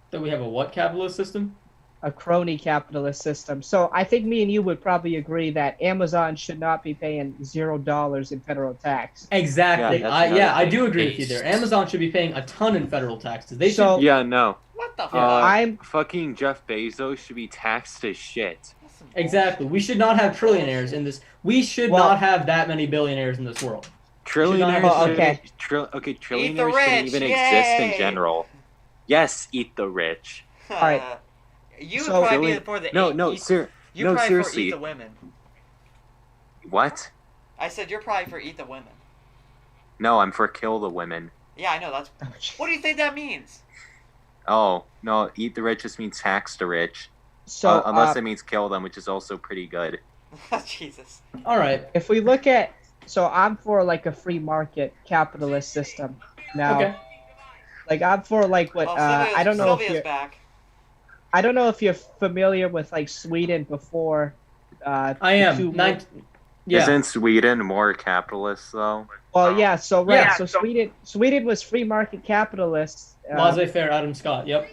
That we have a what capitalist system? A crony capitalist system. So I think me and you would probably agree that Amazon should not be paying $0 in federal tax. Exactly. Yeah, that's I another do thing. agree with you there. Based. Amazon should be paying a ton in federal taxes. They So- should. Yeah, no. What the fuck? I'm Fucking Jeff Bezos should be taxed as shit. That's some Exactly. We should not have trillionaires in this. We should Well- not have that many billionaires in this world. Trillionaires Oh, shouldn't- okay. trillionaires rich, shouldn't even exist yay! in general. Yes, eat the rich. bullshit. Alright. You would So- probably be Trillion- for the No, eat, no, eat, sir. you no, probably seriously. for eat the women. What? I said you're probably for eat the women. No, I'm for kill the women. Yeah, I know. That's. What do you think that means? Oh, no, eat the rich just means tax the rich. so Unless it means kill them, which is also pretty good. Jesus. All right. if we look at, so I'm for like a free market capitalist system. Now, Okay. like I'm for like what Oh, Sylvia's, I don't know Sylvia's if you're back. I don't know if you're familiar with like Sweden before. I the am. two- Yeah. Isn't Sweden more capitalist though? Well, yeah. So right. Yeah, So Sweden was free market capitalist. Laissez-faire, Adam Scott. Yep.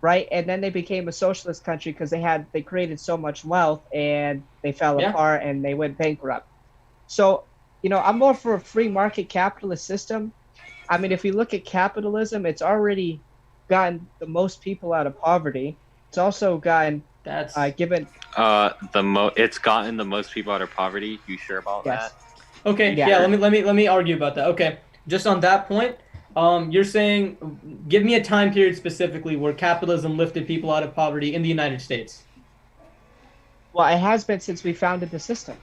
Right, and then they became a socialist country because they created so much wealth and they fell Yeah. apart and they went bankrupt. So, I'm more for a free market capitalist system. I mean, if you look at capitalism, it's already gotten the most people out of poverty. It's also gotten That's given It's gotten the most people out of poverty. You sure about yes. that? okay. Yeah. Yeah. Let me argue about that. Okay. Just on that point, you're saying, give me a time period specifically where capitalism lifted people out of poverty in the United States. Well, it has been since we founded the system.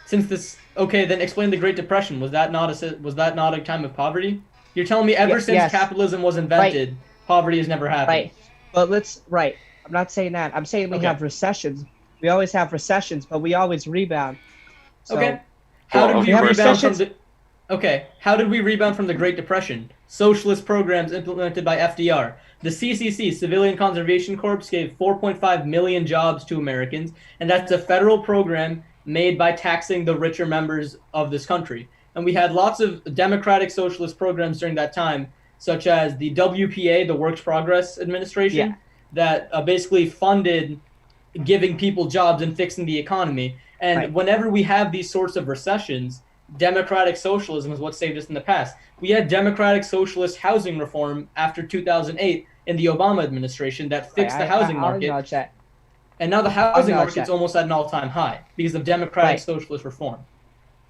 since this, okay, then explain the Great Depression. Was that not a time of poverty? You're telling me ever since Yes. capitalism was invented, poverty has never happened. Right. But right. I'm not saying that. I'm saying we Okay. have recessions. We always have recessions, but we always rebound. So, Okay. How did Well, we we have rebound from recessions- the? Okay. How did we rebound from the Great Depression? Socialist programs implemented by FDR. The CCC, Civilian Conservation Corps, gave 4.5 million jobs to Americans, and that's a federal program made by taxing the richer members of this country. And we had lots of democratic socialist programs during that time, such as the WPA, the Works Progress Administration, that basically funded giving people jobs and fixing the economy. And Right. whenever we have these sorts of recessions, democratic socialism is what saved us in the past. We had democratic socialist housing reform after 2008 in the Obama administration that fixed the housing I'll market. acknowledge that. And now the housing acknowledge market's that. almost at an all-time high because of democratic Right. socialist reform.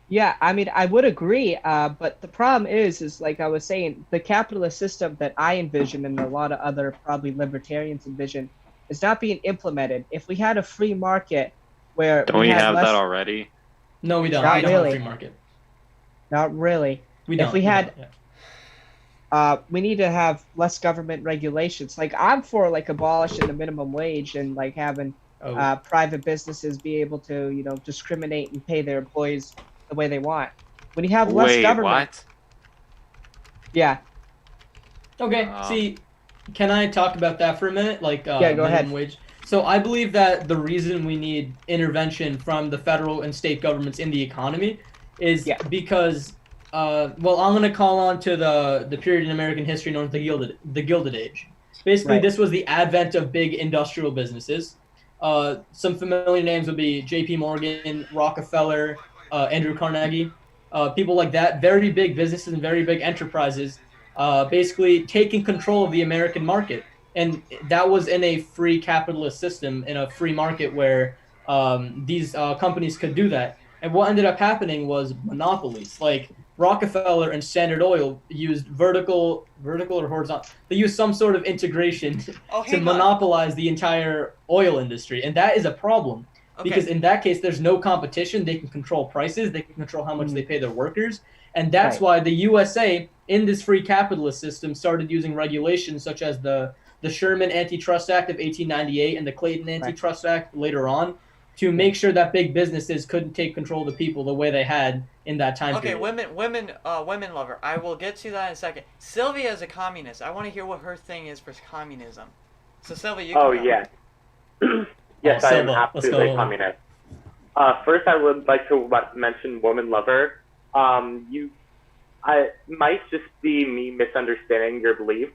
Yeah, I mean, I would agree, but the problem is like I was saying, the capitalist system that I envision and a lot of other probably libertarians envision is not being implemented. If we had a free market where Don't we had have less, that already? No, we don't. Not We don't have a really. free market. not really. We If don't. we had- don't, yeah. We need to have less government regulations. Like I'm for like abolishing the minimum wage and like having Oh. private businesses be able to, discriminate and pay their employees the way they want. When you have less Wait, government, what? yeah, Okay, Oh. see, can I talk about that for a minute? Like, Yeah, go ahead. minimum wage. So I believe that the reason we need intervention from the federal and state governments in the economy is Yeah. because, well, I'm going to call on to the period in American history known as the Gilded Age. Basically, Right. this was the advent of big industrial businesses. Some familiar names would be J.P. Morgan, Rockefeller, Andrew Carnegie, people like that. Very big businesses and very big enterprises, basically taking control of the American market. And that was in a free capitalist system, in a free market where these companies could do that. And what ended up happening was monopolies. Like Rockefeller and Standard Oil used vertical or horizontal. They used some sort of integration Oh, to hang on. monopolize the entire oil industry, and that is a problem. Okay. Because in that case, there's no competition. They can control prices. They can control how much they pay their workers. And that's Right. why the USA, in this free capitalist system, started using regulations such as the Sherman Antitrust Act of 1898 and the Clayton Antitrust Act later on to make sure that big businesses couldn't take control of the people the way they had in that time Okay, period. women lover. I will get to that in a second. Sylvia is a communist. I want to hear what her thing is for communism. So Sylvia, you. Oh can go. yeah. Yes, Oh, I am Silva, let's absolutely go. a communist. First, I would like to mention woman lover. I might just be me misunderstanding your belief,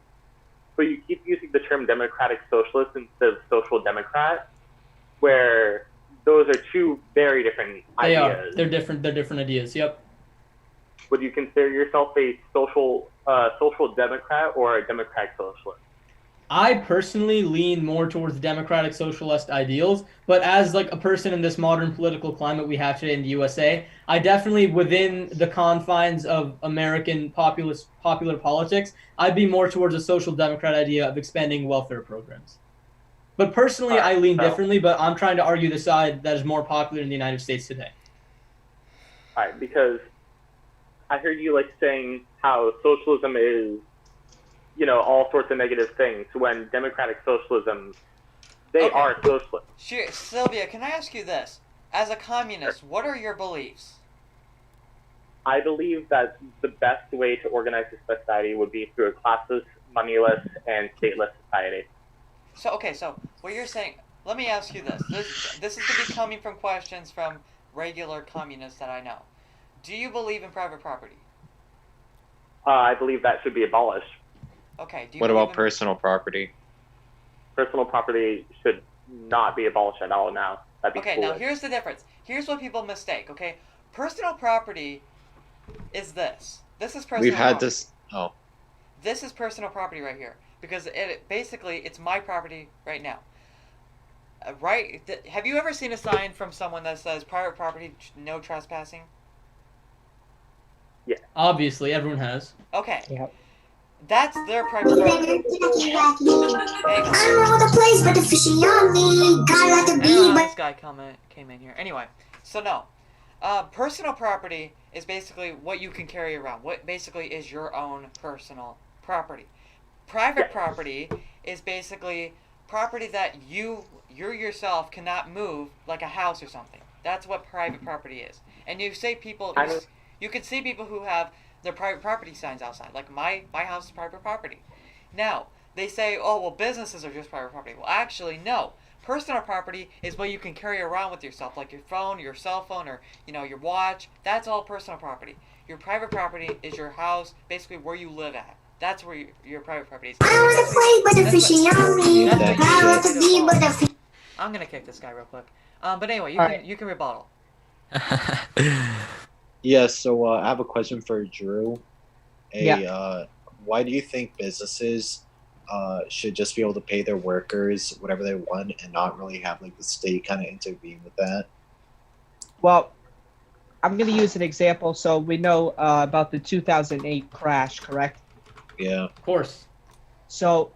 but you keep using the term democratic socialist instead of social democrat, where those are two very different They are. ideas. They're different. They're different ideas. Yep. Would you consider yourself a social democrat or a democratic socialist? I personally lean more towards democratic socialist ideals, but as like a person in this modern political climate we have today in the USA, I definitely, within the confines of American popular politics, I'd be more towards a social democrat idea of expanding welfare programs. But personally, I lean differently, but I'm trying to argue the side that is more popular in the United States today. All right, because I heard you like saying how socialism is, all sorts of negative things, when democratic socialism, they Okay. are socialist. Sure, Sylvia, can I ask you this? As a communist, what are your beliefs? I believe that the best way to organize a society would be through a classless, moneyless, and stateless society. So what you're saying, let me ask you this. This is to be coming from questions from regular communists that I know. Do you believe in private property? I believe that should be abolished. Okay, do you What believe about in personal property? Personal property should not be abolished at all now. That'd be Okay, now foolish. here's the difference. Here's what people mistake, okay? Personal property is this. This is personal We've had property. this. Oh, This is personal property right here because it's my property right now. Have you ever seen a sign from someone that says private property, no trespassing? Obviously, everyone has. Okay. Yep. That's their private property. I don't know the place, but the fishy on me. Gotta let the I don't bee, know how but this guy came in here. Anyway, so no. Personal property is basically what you can carry around. What basically is your own personal property. Private property is basically property that you yourself cannot move, like a house or something. That's what private property is. And you say people, you can see people who have their private property signs outside. Like my house is private property. Now they say, oh well, businesses are just private property. Well, actually, no. Personal property is what you can carry around with yourself, like your phone, your cell phone, or your watch. That's all personal property. Your private property is your house, basically where you live at. That's where your private property is. I wanna play with the fishy on me. I want to be with the fish. I'm gonna kick this guy real quick. But anyway, you can rebuttal. Yeah, so I have a question for Drew. Why do you think businesses should just be able to pay their workers whatever they want and not really have like the state kind of intervene with that? Well, I'm going to use an example. So we know about the 2008 crash, correct? Yeah. Of course. So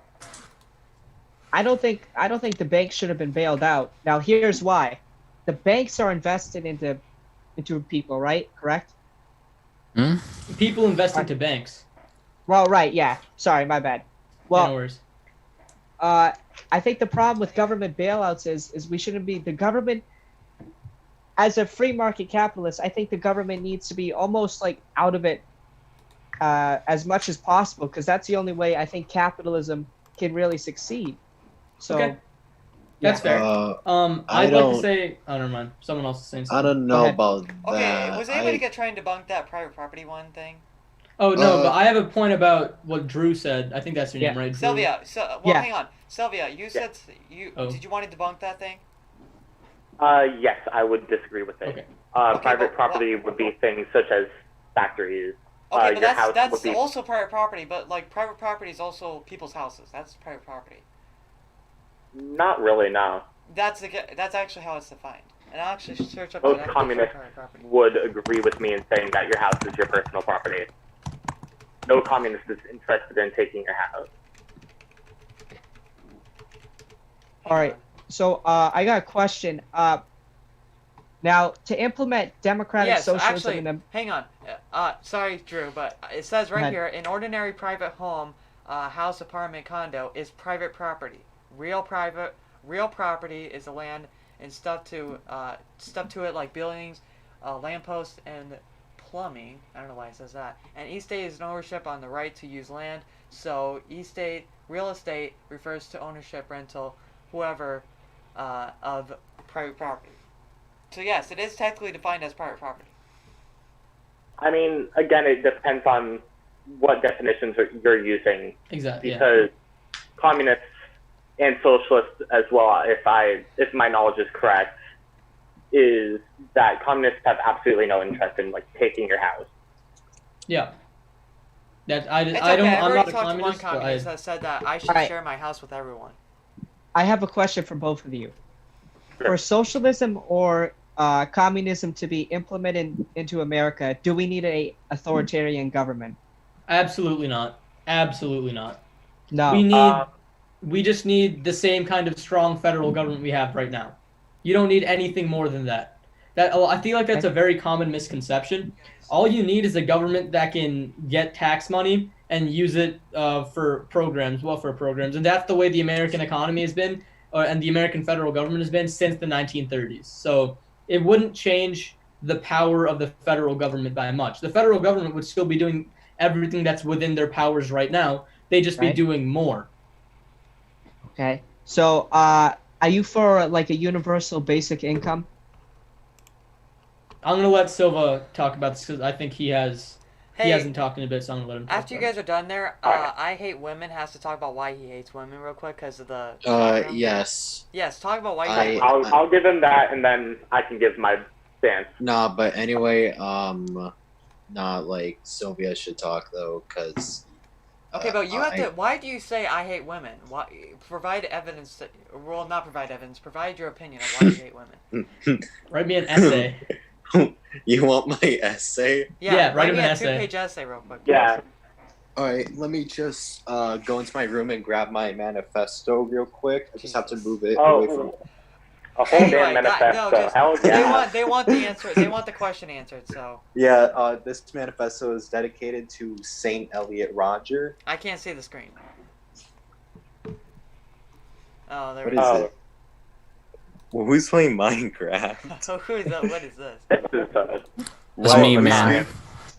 I don't think the banks should have been bailed out. Now here's why. The banks are invested into people, right? Correct? People invest into banks. Well, right, yeah. Sorry, my bad. Well, No worries. I think the problem with government bailouts is we shouldn't be the government. As a free market capitalist, I think the government needs to be almost like out of it as much as possible, because that's the only way I think capitalism can really succeed. So, Okay. That's fair. I'd like to say. Oh, never mind. Someone else is saying something. I don't know about that. Okay, was anybody trying to debunk that private property one thing? Oh no, but I have a point about what Drew said. I think that's your name, right? Drew? Sylvia, hang on. Sylvia, you said did you want to debunk that thing? Yes, I would disagree with it. Okay. Private property would be things such as factories. Okay, but your house that's would be... also private property, but like private property is also people's houses. That's private property. Not really, no. That's actually how it's defined. And I'll actually search up Most the communists private property. would agree with me in saying that your house is your personal property. No communist is interested in taking your house. all right. So I got a question. Now to implement democratic Yes, socialism actually, in the hang on. Sorry, Drew, but it says right ahead. here, an ordinary private home, house, apartment, condo is private property. Real property is the land and stuff to it like buildings, lampposts, and plumbing. I don't know why it says that. And estate is an ownership on the right to use land. So estate, real estate refers to ownership, rental, whoever, of private property. So yes, it is technically defined as private property. I mean, again, it depends on what definitions you're using. Exactly. Because communists and socialists as well, if my knowledge is correct, is that communists have absolutely no interest in like taking your house. Yeah. That It's I okay, don't. I've I'm already not a talked to one communist. But communist that said that I should Alright. share my house with everyone. I have a question for both of you. Sure. For socialism or communism to be implemented into America, do we need a authoritarian government? Absolutely not. Absolutely not. No. We just need the same kind of strong federal government we have right now. You don't need anything more than that. I feel like that's a very common misconception. All you need is a government that can get tax money and use it for programs, welfare programs, and that's the way the American economy has been, and the American federal government has been since the 1930s. So it wouldn't change the power of the federal government by much. The federal government would still be doing everything that's within their powers right now. They'd just be doing more. Okay. So are you for like a universal basic income? I'm gonna let Silva talk about this because I think he hasn't talked in a bit, so I'm gonna let him talk After you about guys are done there, I Hate Women has to talk about why he hates women real quick because of the background. Yes. Yes, talk about why you hate I- women. I'll give him that, and then I can give my stance. Nah, but anyway, like Sylvia should talk though, cause. Okay, but you have to. Why do you say I hate women? Why provide evidence that? Well, not provide evidence. Provide your opinion on why you hate women. it. Write me an essay. You want my essay? Yeah, write me him an a essay. 2-page essay real quick. Yeah. All right, let me just go into my room and grab my manifesto real quick. I just have to move it away from. A whole damn manifesto. Hell yeah. They want the answer. They want the question answered. So Yeah, this manifesto is dedicated to Saint Elliot Roger. I can't see the screen. Oh, there What we is go. it? Well, who's playing Minecraft? So who's that? What is this? This is It's Wow, me, let me man.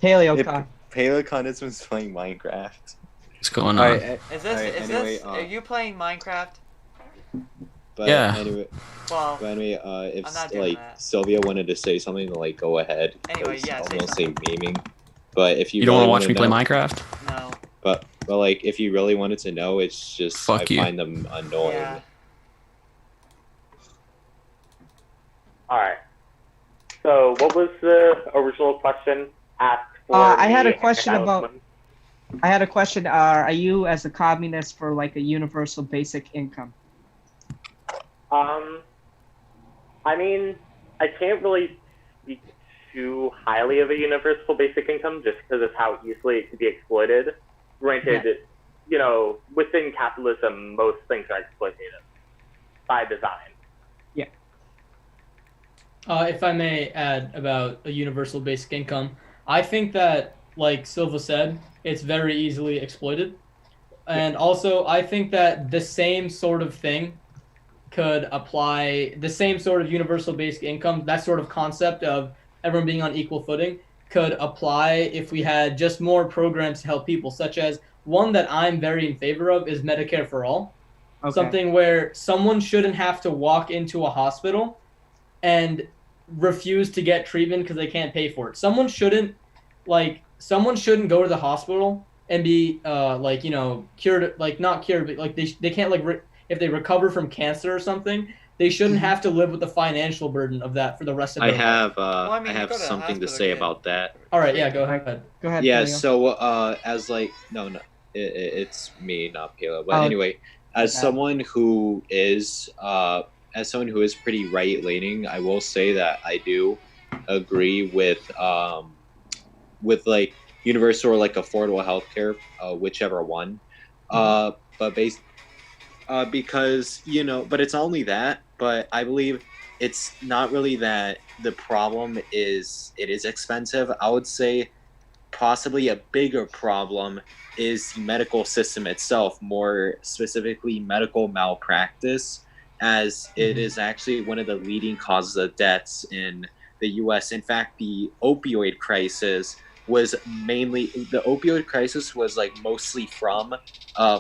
PaleoCon. Paleocondism's playing Minecraft. What's going on? Alright, Is this? alright, Is anyway, this? Are you playing Minecraft? But Yeah. anyway, Well, but anyway, if I'm not doing that. Sylvia wanted to say something, like go ahead. Anyway, 'cause yeah, I'm say gonna say gaming. But if you You don't really want to watch me play know, Minecraft? no. But like if you really wanted to know, it's just Fuck I you. find them annoying. Yeah. Alright. So, what was the original question asked for? I had me a question and about- Alex? I had a question. Are you, as a communist, for like a universal basic income? I mean, I can't really speak too highly of a universal basic income just because of how easily it can be exploited. Granted, you know, within capitalism, most things are exploitative by design. If I may add about a universal basic income, I think that, like Silva said, it's very easily exploited. And also, I think that the same sort of thing could apply, the same sort of universal basic income, that sort of concept of everyone being on equal footing, could apply if we had just more programs to help people, such as one that I'm very in favor of is Medicare for All. Okay. Something where someone shouldn't have to walk into a hospital and refuse to get treatment because they can't pay for it. Someone shouldn't go to the hospital and be cured, like not cured, but like they can't if they recover from cancer or something, they shouldn't have to live with the financial burden of that for the rest of their life. I mean, I you have go to the something to hospital, say kid. about that. All right, yeah, go ahead. Go ahead. Yeah, Paleo. so as like no, it's me, not Palo. But Oh, anyway, as okay. someone who is pretty right leaning, I will say that I do agree with like universal or like affordable healthcare, whichever one. Because but it's only that. But I believe it's not really that the problem is it is expensive. I would say possibly a bigger problem is the medical system itself, more specifically medical malpractice, as it is actually one of the leading causes of deaths in the US. In fact, the opioid crisis was mostly from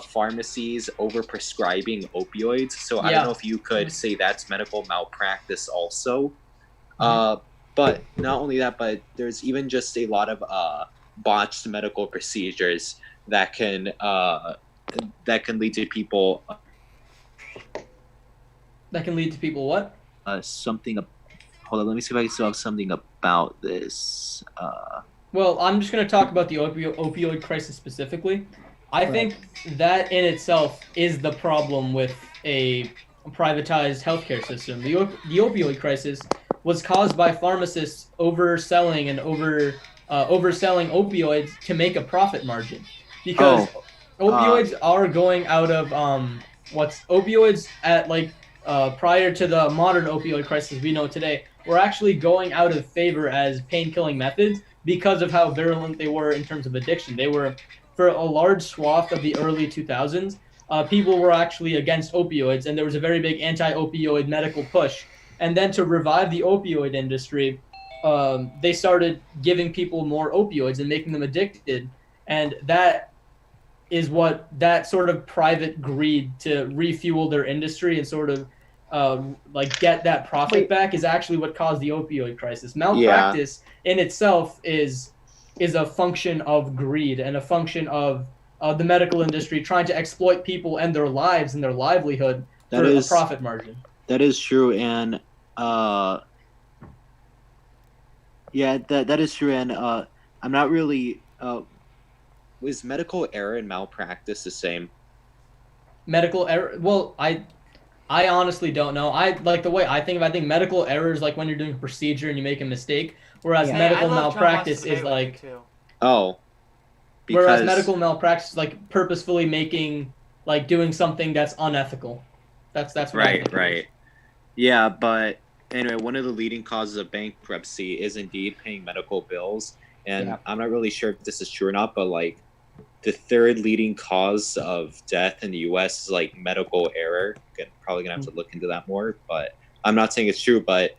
pharmacies overprescribing opioids. So I don't know if you could say that's medical malpractice also. But not only that, but there's even just a lot of botched medical procedures that can lead to people. That can lead to people what? Hold on, let me see if I can still have something about this. Well, I'm just going to talk about the opioid crisis specifically. I think that in itself is the problem with a privatized healthcare system. The opioid crisis was caused by pharmacists overselling and overselling opioids to make a profit margin, because opioids are going out of opioids at prior to the modern opioid crisis we know today were actually going out of favor as pain-killing methods because of how virulent they were in terms of addiction. They were, for a large swath of the early 2000s, people were actually against opioids, and there was a very big anti-opioid medical push. And then to revive the opioid industry, they started giving people more opioids and making them addicted. And that is what that sort of private greed to refuel their industry and sort of get that profit back is actually what caused the opioid crisis. Malpractice in itself is a function of greed and a function of the medical industry trying to exploit people and their lives and their livelihood for a profit margin. That is true, and that is true, and I'm not really. Was medical error and malpractice the same? Medical error? Well, I honestly don't know. I think medical error is like when you're doing a procedure and you make a mistake, whereas medical malpractice is like whereas medical malpractice is like purposefully doing something that's unethical. That's what right. Yeah, but anyway, one of the leading causes of bankruptcy is indeed paying medical bills. And Yeah. I'm not really sure if this is true or not, but like the third leading cause of death in the US is like medical error. Probably gonna have to look into that more, but I'm not saying it's true, but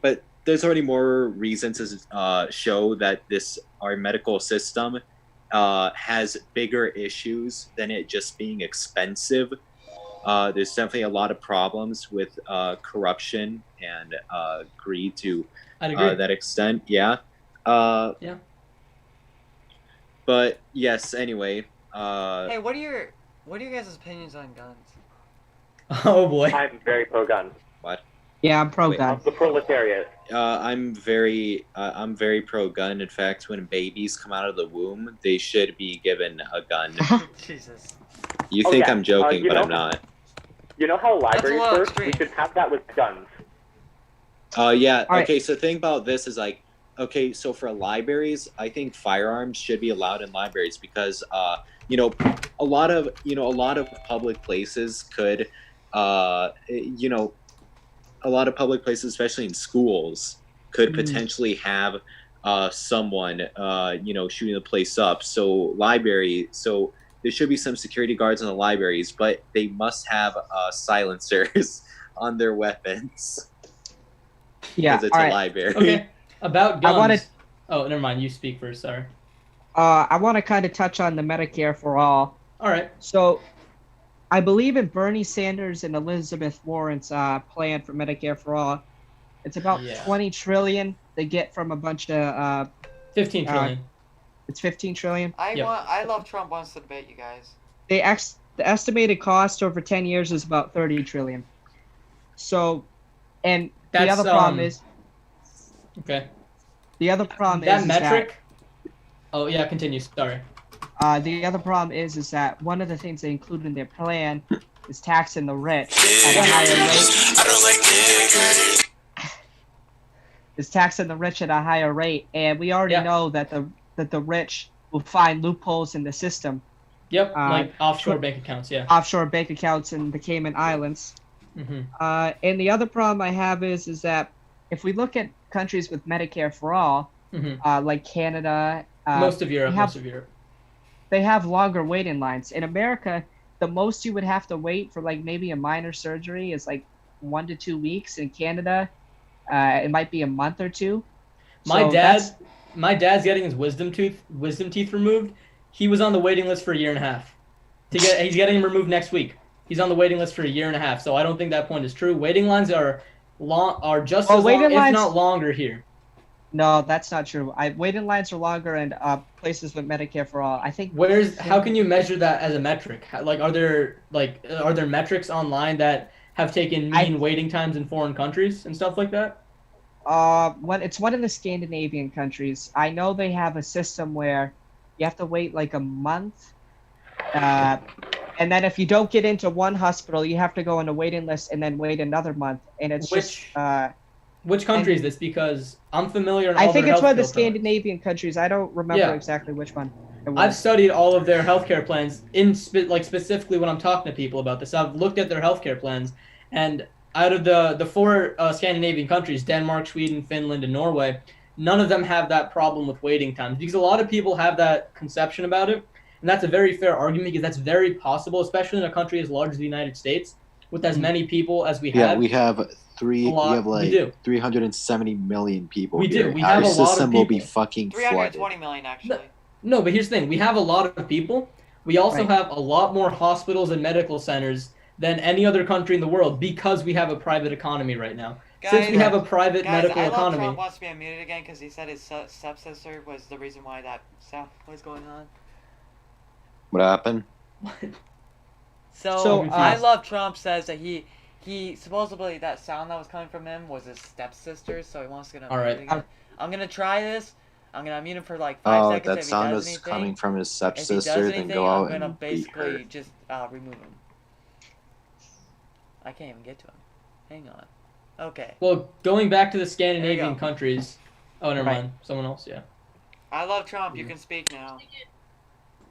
but there's already more reasons to show that our medical system has bigger issues than it just being expensive. There's definitely a lot of problems with corruption and greed to I'd agree. that extent. Yeah. Yeah. But yes. Anyway. Hey, what are your guys' opinions on guns? Oh boy. I'm very pro-gun. Yeah, I'm pro Wait, gun. The proletariat. I'm very pro-gun. In fact, when babies come out of the womb, they should be given a gun. Jesus. You Oh, think yeah. I'm joking, You but know- I'm not. You know how libraries little work? extreme. We should have that with guns. Yeah. All right. Okay. So the thing about this is like, okay, so for libraries, I think firearms should be allowed in libraries because, a lot of public places could, a lot of public places, especially in schools, could potentially have someone, shooting the place up. So there should be some security guards in the libraries, but they must have silencers on their weapons. Yeah. Because it's All a right. library. Okay. About I guns. wanted- Oh, never mind. You speak first. Sorry. I want to kind of touch on the Medicare for all. All right. So, I believe in Bernie Sanders and Elizabeth Warren's plan for Medicare for all. It's about Yeah. 20 trillion they get from a bunch of 15 trillion. it's 15 trillion. Yep. I love Trump wants to debate you guys. The estimated cost over 10 years is about 30 trillion. So, and the That's, other problem is Okay. the other problem That is metric. Oh yeah. Continue. Sorry. the other problem is that one of the things they include in their plan is taxing the rich at a higher rate. I don't like niggers. Is taxing the rich at a higher rate, and we already Yeah. know that the rich will find loopholes in the system, Yep. Uh, Like offshore bank accounts. Yeah. offshore bank accounts in the Cayman Islands. Mm-hmm. And the other problem I have is that if we look at countries with Medicare for all, Mm-hmm. like Canada, Most of Europe. we have- Most of Europe. they have longer waiting lines. In America, the most you would have to wait for like maybe a minor surgery is like 1 to 2 weeks. In Canada, it might be a month or two. My So that's- dad's getting his wisdom teeth removed. He was on the waiting list for a year and a half. He's getting them removed next week. He's on the waiting list for a year and a half. So I don't think that point is true. Waiting lines are just Well, as long, waiting if lines- not longer here. No, that's not true. Waiting lines are longer in places with Medicare for all. I think. How can you measure that as a metric? Are there metrics online that have taken mean waiting times in foreign countries and stuff like that? It's one of the Scandinavian countries. I know they have a system where you have to wait like a month, and then if you don't get into one hospital, you have to go on a waiting list and then wait another month. And it's Which country is this? Because I'm familiar. In I all think their it's one of the healthcare plans. Scandinavian countries. I don't remember Yeah. exactly which one. It was. I've studied all of their healthcare plans specifically when I'm talking to people about this. I've looked at their healthcare plans, and out of the four Scandinavian countries, Denmark, Sweden, Finland, and Norway, none of them have that problem with waiting times because a lot of people have that conception about it, and that's a very fair argument because that's very possible, especially in a country as large as the United States, with as many people as we have. Yeah, we have A lot. We have We do. 370 million people. We do. here. We have Our a lot of system will be people. fucking flooded. 320 million actually. No, but here's the thing: we have a lot of people. We also Right. have a lot more hospitals and medical centers than any other country in the world because we have a private economy right now. Since we Guys, have a private Guys, medical I love economy. Trump wants to be unmuted again because he said his stepsister was the reason why that sound was going on. What happened? So, I love Trump says that he supposedly that sound that was coming from him was his stepsister, so he wants to get All right. unmuted again. I'm gonna try this. I'm gonna unmute him for like 5 Oh, seconds. that If he sound does was anything, coming from his if he does stepsister. Then anything, go out I'm gonna and beat her. basically just remove him. I can't even get to him. Hang on. Okay. Well, going back to the There Scandinavian you go. countries. Oh, never Right. mind. Someone else. Yeah. I love Trump. You can speak now.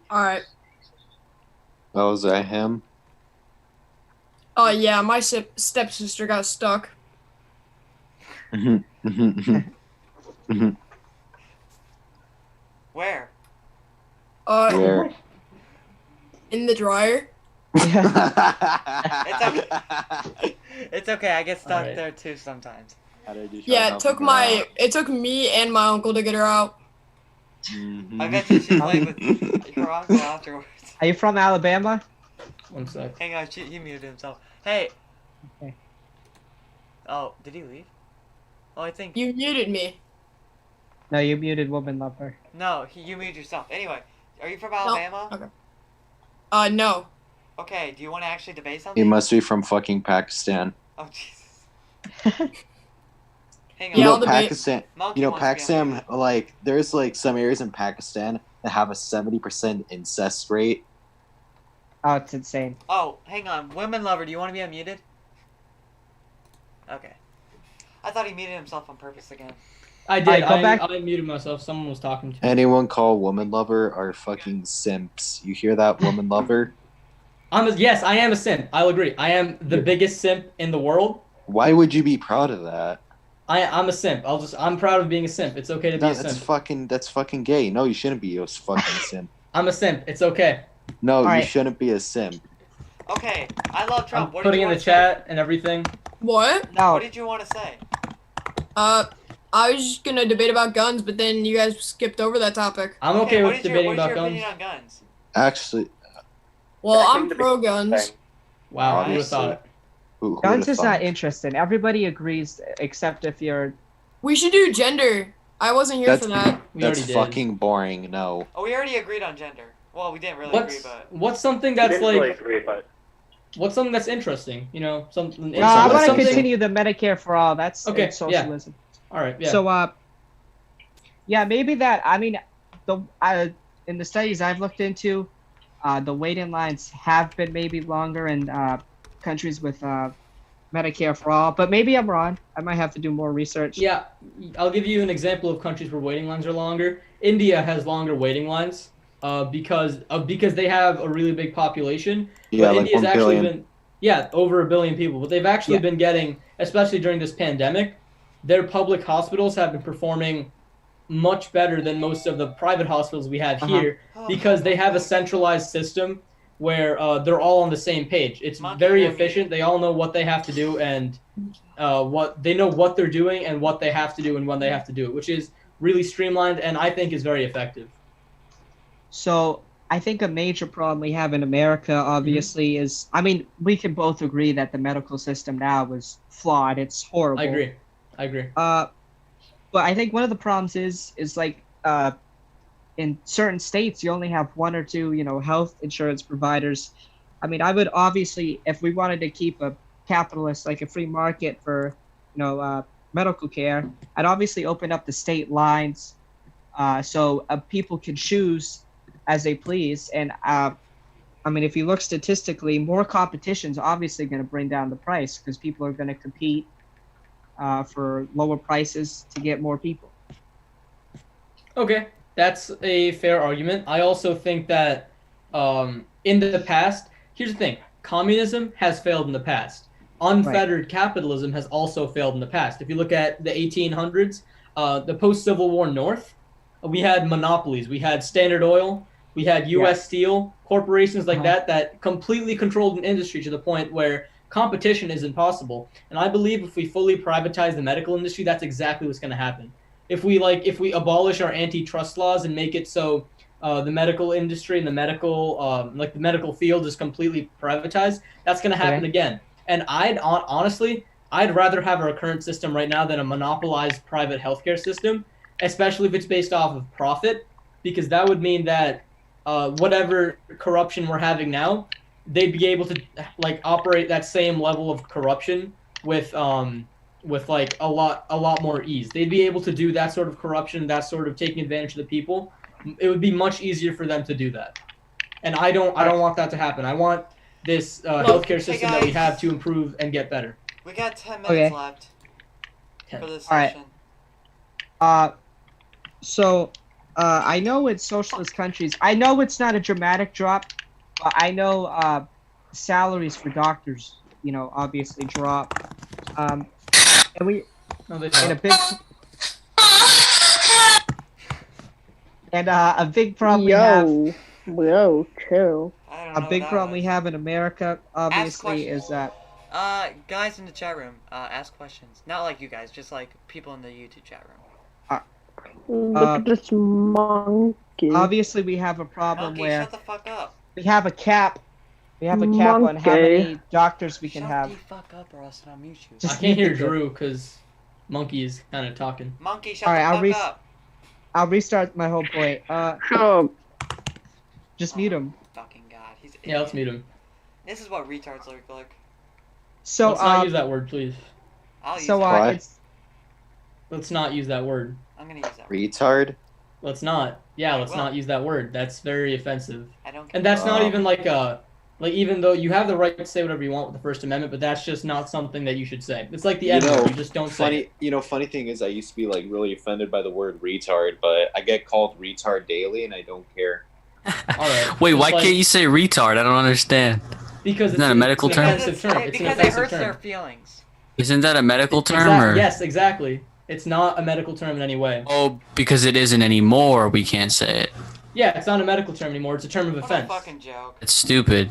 All right. Oh, is that him? Oh yeah, my stepsister got stuck. Where? Where? In the dryer. It's okay. It's okay. I get stuck Alright. there too sometimes. Yeah, it took me and my uncle to get her out. I bet you she played with your uncle afterwards. Are you from Alabama? One sec. Hang on, he muted himself. Hey. Okay. Oh, did he leave? Oh, I think. You muted me. No, you muted Woman Lover. No, you muted yourself. Anyway, are you from Alabama? Okay. No. Okay, do you want to actually debate something? He must be from fucking Pakistan. Oh, Jesus. Hang on. You Yeah, know, I'll debate. Pakistan. Monkey You know, wants to be on Pakistan. mute. Like, there's like some areas in Pakistan that have a 70% incest rate. Oh, it's insane. Oh, hang on. Women lover, do you want to be unmuted? Okay. I thought he muted himself on purpose again. I did. Alright, go back. I muted myself. Someone was talking to me. Anyone call woman lover are fucking simps. You hear that, woman lover? Yes, I am a simp. I'll agree. I am the biggest simp in the world. Why would you be proud of that? I'm a simp. I'm proud of being a simp. It's okay to be No, a simp. that's fucking gay. No, you shouldn't be a fucking simp. I'm a simp. It's okay. No, you Alright. shouldn't be a simp. Okay, I love I'm Trump. What did putting you in the want to chat and everything. What? No. What did you want to say? I was just gonna debate about guns, but then you guys skipped over that topic. I'm okay what with is your, debating what is about your guns. opinion on guns? Actually, Well, I I'm think the pro big guns. thing- Wow, who would have Obviously. thought? who Guns would've is thought? not interesting. Everybody agrees, except if you're. We should do gender. I wasn't here for that. We That's already did. fucking boring. No. Oh, we already agreed on gender. Well, we didn't really agree, but What's something I that's didn't like really agree, but what's something that's interesting? You know, something. No, I want to something- continue the Medicare for all. That's Okay, it's socialism. All right. Yeah. So, yeah, maybe that. I mean, in the studies I've looked into, the waiting lines have been maybe longer in countries with Medicare for all. But maybe I'm wrong. I might have to do more research. Yeah, I'll give you an example of countries where waiting lines are longer. India has longer waiting lines because they have a really big population. Yeah, But like India's 1 actually billion. been over 1 billion people, but they've actually Yeah. been getting, especially during this pandemic, their public hospitals have been performing much better than most of the private hospitals we have here because they have a centralized system where they're all on the same page. It's very efficient. They all know what they have to do and what they're doing and what they have to do and when they have to do it, which is really streamlined and I think is very effective. So I think a major problem we have in America, obviously, is I mean, we can both agree that the medical system now is flawed. It's horrible. I agree. But I think one of the problems is like in certain states you only have one or two, health insurance providers. I mean, I would obviously, if we wanted to keep a capitalist, like a free market for, medical care, I'd obviously open up the state lines, so people can choose as they please. And I mean, if you look statistically, more competition is obviously going to bring down the price because people are going to compete for lower prices to get more people. Okay, that's a fair argument. I also think that in the past, here's the thing: communism has failed in the past. Unfettered capitalism has also failed in the past. If you look at the 1800s, the post-Civil War North, we had monopolies. We had Standard Oil. We had U.S. Steel, corporations like that completely controlled an industry to the point where competition is impossible. And I believe if we fully privatize the medical industry, that's exactly what's going to happen. If we abolish our antitrust laws and make it so the medical industry and the medical field is completely privatized, that's going to happen again. And honestly, I'd rather have our current system right now than a monopolized private healthcare system, especially if it's based off of profit, because that would mean that whatever corruption we're having now, they'd be able to operate that same level of corruption with like a lot more ease. They'd be able to do that sort of corruption, that sort of taking advantage of the people. It would be much easier for them to do that. And I don't want that to happen. I want this healthcare system that we have to improve and get better. we got 10 minutes left for this All right. session. So I know in socialist countries, I know it's not a dramatic drop, but I know salaries for doctors obviously drop. And we No, they and a don't. big and a big problem we have. Yo, chill. I don't A know big what that problem we was. have in America, obviously, questions. is that Guys in the chat room, ask questions. Not like you guys, just like people in the YouTube chat room. Look at this monkey. obviously we have a problem Monkey, where shut the fuck up. we have a cap. We have a cap on how many Monkey. doctors we can Shut have. the fuck up, or else I'll mute you. I Just can't hear mute the- Drew because Monkey is kind of talking. Monkey, shut Alright, the fuck up. I'll restart my whole point. Shut up. Just mute him. Fucking god, he's an Yeah, let's idiot. mute him. This is what retards look like. So Let's not use that word, please. I'll use so it. What? it's Let's not use that word. I'm gonna use that. word. Retard. Let's not. Yeah, I let's will. not use that word. That's very offensive. I don't care. And that's not Oh. even like even though you have the right to say whatever you want with the First Amendment, but that's just not something that you should say. It's like the You N word. know, You just don't say it. Funny thing is, I used to be like really offended by the word retard, but I get called retard daily, and I don't care. All right. Wait, Just why like- can't you say retard? I don't understand. Because Isn't that a medical it's term? an Because, offensive term. It's an because it offensive hurts term. their feelings. Isn't that a medical term or? Yes, exactly. It's not a medical term in any way. Oh, because it isn't anymore, we can't say it. Yeah, it's not a medical term anymore. It's a term of What a offense. fucking joke. It's stupid.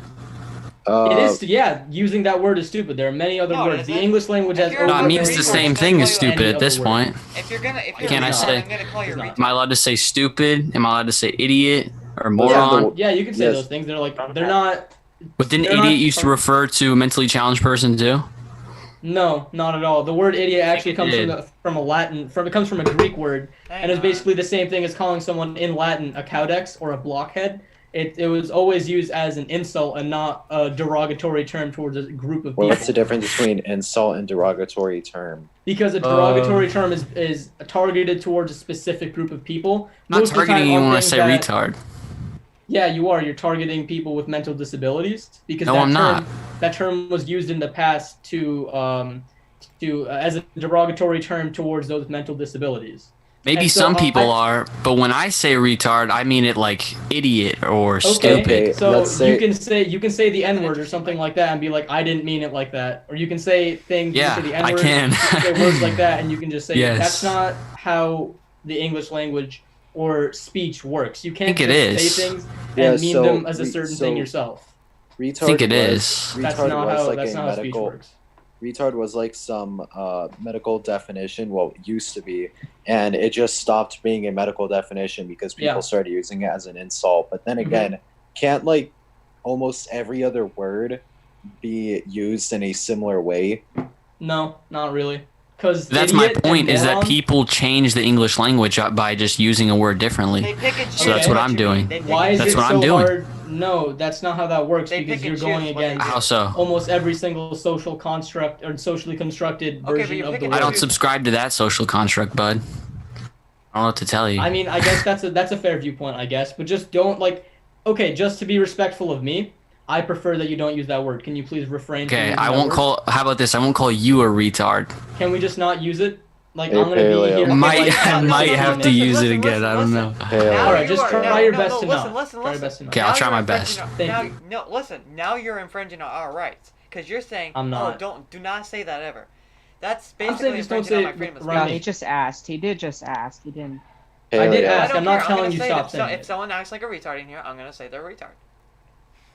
It is, yeah. Using that word is stupid. There are many other No, it words. The isn't. English language has If you're No, over it means a the retard, same it's thing gonna as call you stupid any at this other word. point. If you're gonna, if you're Can I retard, say- I'm gonna call you It's not. retard. Am I allowed to say stupid? Am I allowed to say idiot or Yeah, moron? Yeah, you can say Yes. those things. They're like they're not. But didn't they're not idiot used to from- refer to a mentally challenged person too? No, not at all. The word idiot actually it comes did. from a Latin. It comes from a Greek word, and it's basically the same thing as calling someone in Latin a caudex or a blockhead. It was always used as an insult and not a derogatory term towards a group of people. Well, what's the difference between insult and derogatory term? Because a derogatory term is targeted towards a specific group of people. I'm not Most of the time targeting you on when I things say that- retard. Yeah, you are. You're targeting people with mental disabilities because No, that I'm term, not. That term was used in the past to as a derogatory term towards those with mental disabilities. Maybe And so, some people I- are, but when I say retard, I mean it like idiot or Okay, stupid. so let's say- you can say the N word or something like that and be like, I didn't mean it like that. Or you can say things. Yeah, you can say the I N-word, can. you can say words like that, and you can just say Yes. that's not how the English language or speech works. You can't think it just is. say things Yeah, and mean so them as a re- certain so thing yourself. Retard I think it was, is. That's Retard not was how like that's a not how speech medical. works. Retard was like some medical definition, well, it used to be, and it just stopped being a medical definition because people Yeah. started using it as an insult. But then Mhm. again, can't like almost every other word be used in a similar way? No, not really. Because That's my point. Is that people change the English language by just using a word differently? They pick and choose. So that's what I'm doing. They pick Why and is That's it choose. what so I'm doing. hard? No, that's not how that works They because pick you're and going choose what they against How so? almost every single social construct or socially constructed Okay, but version you're of the picking word. I don't Dude. subscribe to that social construct, bud. I don't know what to tell you. I mean, I guess that's a fair viewpoint, I guess, but just don't like. Okay, just to be respectful of me, I prefer that you don't use that word. Can you please refrain? from Okay, using I that won't word? call. How about this? I won't call you a retard. Can we just not use it? Like Hey, I'm gonna be Paleo. here. for, Might like, no, no, might no, have to listen, use it listen, again. I don't listen. know. Hey, Now All right, you just are- try no, your no, best no, to listen, not. listen, Try your listen. best to not. Okay, I'll Now try you're my infringing best. on- Thank now, you. No, listen. Now you're infringing on our rights because you're saying, I'm not. "Oh, do not say that ever." That's I'm saying basically just don't infringing on say my it freedom of around No, speech. me. he just asked. He did just ask. He didn't. I did Paleo. ask. I don't I'm not care. telling gonna you say stop if, saying if it. someone acts like a retard in here, I'm gonna say they're a retard.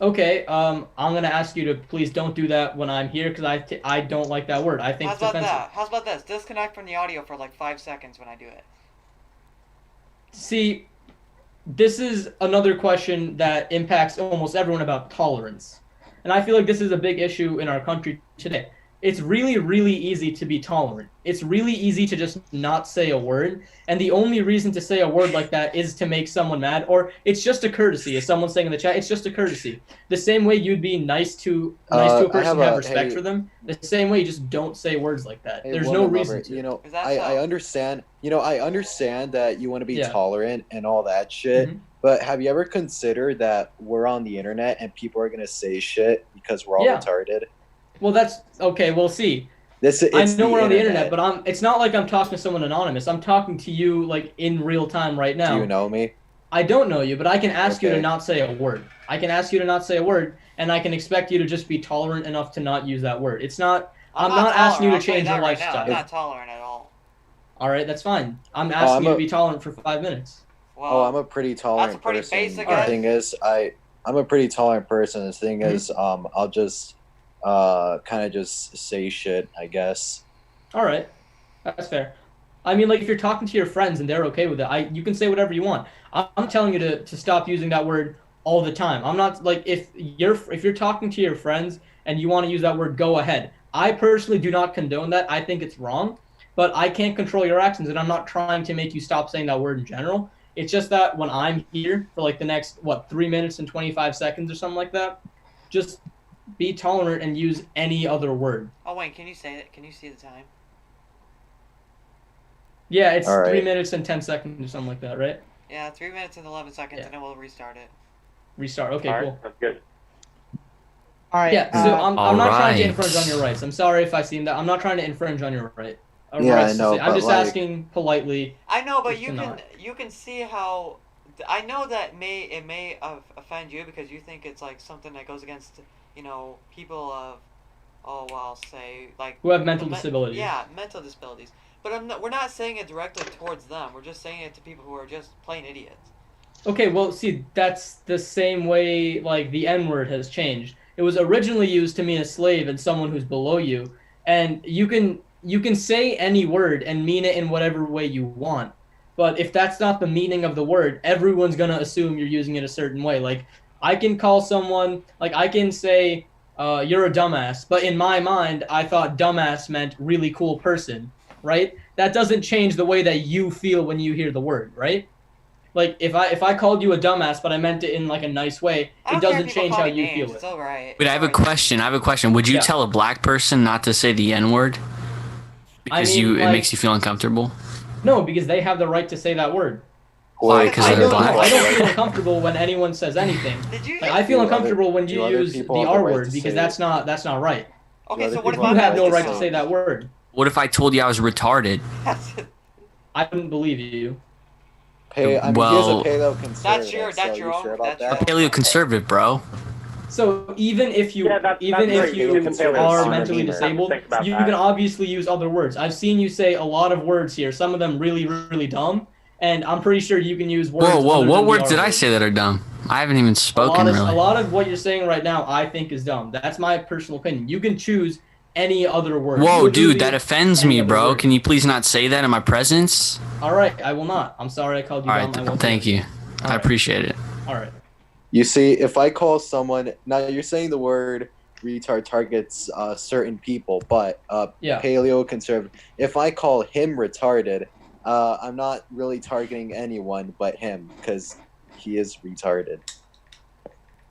Okay, I'm gonna ask you to please don't do that when I'm here because I don't like that word. I think How's it's about offensive. that? How's about this? Disconnect from the audio for like 5 seconds when I do it. See, this is another question that impacts almost everyone about tolerance. And I feel like this is a big issue in our country today. It's really, really easy to be tolerant. It's really easy to just not say a word. And the only reason to say a word like that is to make someone mad, or it's just a courtesy. As someone's saying in the chat, it's just a courtesy. The same way you'd be nice to a I person, have have a- respect hey- for them. The same way you just don't say words like that. Hey, There's woman no lover, reason to. You know, Is that I so? understand. You know, I understand that you want to be Yeah. tolerant and all that shit. Mhm. But have you ever considered that we're on the internet and people are gonna say shit because we're all Yeah. retarded? Well, that's okay. We'll see. This I it's know we're on the internet, but it's not like I'm talking to someone anonymous. I'm talking to you like in real time right now. do you know me? I don't know you, but I can ask you to Okay. not say a word. I can ask you to not say a word, and I can expect you to just be tolerant enough to not use that word. It's not. I'm not asking you to I'll tell change that your right now. lifestyle. I'm not tolerant at all. All right, that's fine. I'm Oh, asking you to be tolerant for 5 minutes. Well, I'm a pretty tolerant pretty person. basic, The Ed. thing is, I'm a pretty tolerant person. The thing is, I'll just kind of just say shit, I guess. All right, that's fair. I mean, like if you're talking to your friends and they're okay with it, you can say whatever you want. I'm telling you to stop using that word all the time. I'm not like if you're talking to your friends and you want to use that word, go ahead. I personally do not condone that. I think it's wrong, but I can't control your actions, and I'm not trying to make you stop saying that word in general. It's just that when I'm here for like the next 3 minutes and 25 seconds or something like that, just be tolerant and use any other word. Oh wait, can you say it? Can you see the time? Yeah, it's All right. 3 minutes and 10 seconds or something like that, right? Yeah, 3 minutes and 11 seconds, Yeah. and then we'll restart it. Restart. Okay, All right, cool. that's good. All right. Yeah, so I'm not trying to Alright. infringe on your rights. I'm sorry if I seem that. I'm not trying to infringe on your right. Yeah, rights I to know, say. I'm but, just like- asking politely. I know, but Just you to can not. you can see how. I know that it may offend you because you think it's like something that goes against people of say like Who have mental the disabilities. Yeah, mental disabilities. But we're not saying it directly towards them. We're just saying it to people who are just plain idiots. Okay, well, see, that's the same way like the N-word has changed. It was originally used to mean a slave and someone who's below you, and you can say any word and mean it in whatever way you want. But if that's not the meaning of the word, everyone's going to assume you're using it a certain way. Like I can call someone, like I can say you're a dumbass, but in my mind I thought dumbass meant really cool person, right? That doesn't change the way that you feel when you hear the word, right? Like if I called you a dumbass, but I meant it in like a nice way, I it don't care if doesn't people change call how me you names. feel It's it. alright. Wait, I have a question. Would you Yeah. tell a black person not to say the N word? Because mean, it like- makes you feel uncomfortable? No, because they have the right to say that word. Why? Wait, Because I they're don't, black? I don't feel uncomfortable when anyone says anything. Did you? Like, I feel Do other- uncomfortable when do you other use the people have the R right word to because say that's not right. Okay, other so what if people I'm You have no not right to this say that word. What if I told you I was retarded? I wouldn't believe you. Hey, I mean, Well- he is a paleoconservative. That's your so own- you sure about that's your that? own- Paleoconservative, bro. So even if you Yeah, that's even right. if You you can say that are on mentally Redeemer. disabled, Think about you that. can obviously use other words. I've seen you say a lot of words here. Some of them really, really dumb, and I'm pretty sure you can use words. Whoa, other what than the words R did I word. say that are dumb? I haven't even spoken a really. lot of what you're saying right now, I think is dumb. That's my personal opinion. You can choose any other word. Whoa, Literally dude, that offends any me, other bro. word. Can you please not say that in my presence? All right, I will not. I'm sorry I called you All dumb. right, I won't thank do it. you. All I right. appreciate it. All right. You see, if I call someone now, you're saying the word retard targets certain people, but Yeah. paleoconservative. If I call him retarded, I'm not really targeting anyone but him because he is retarded.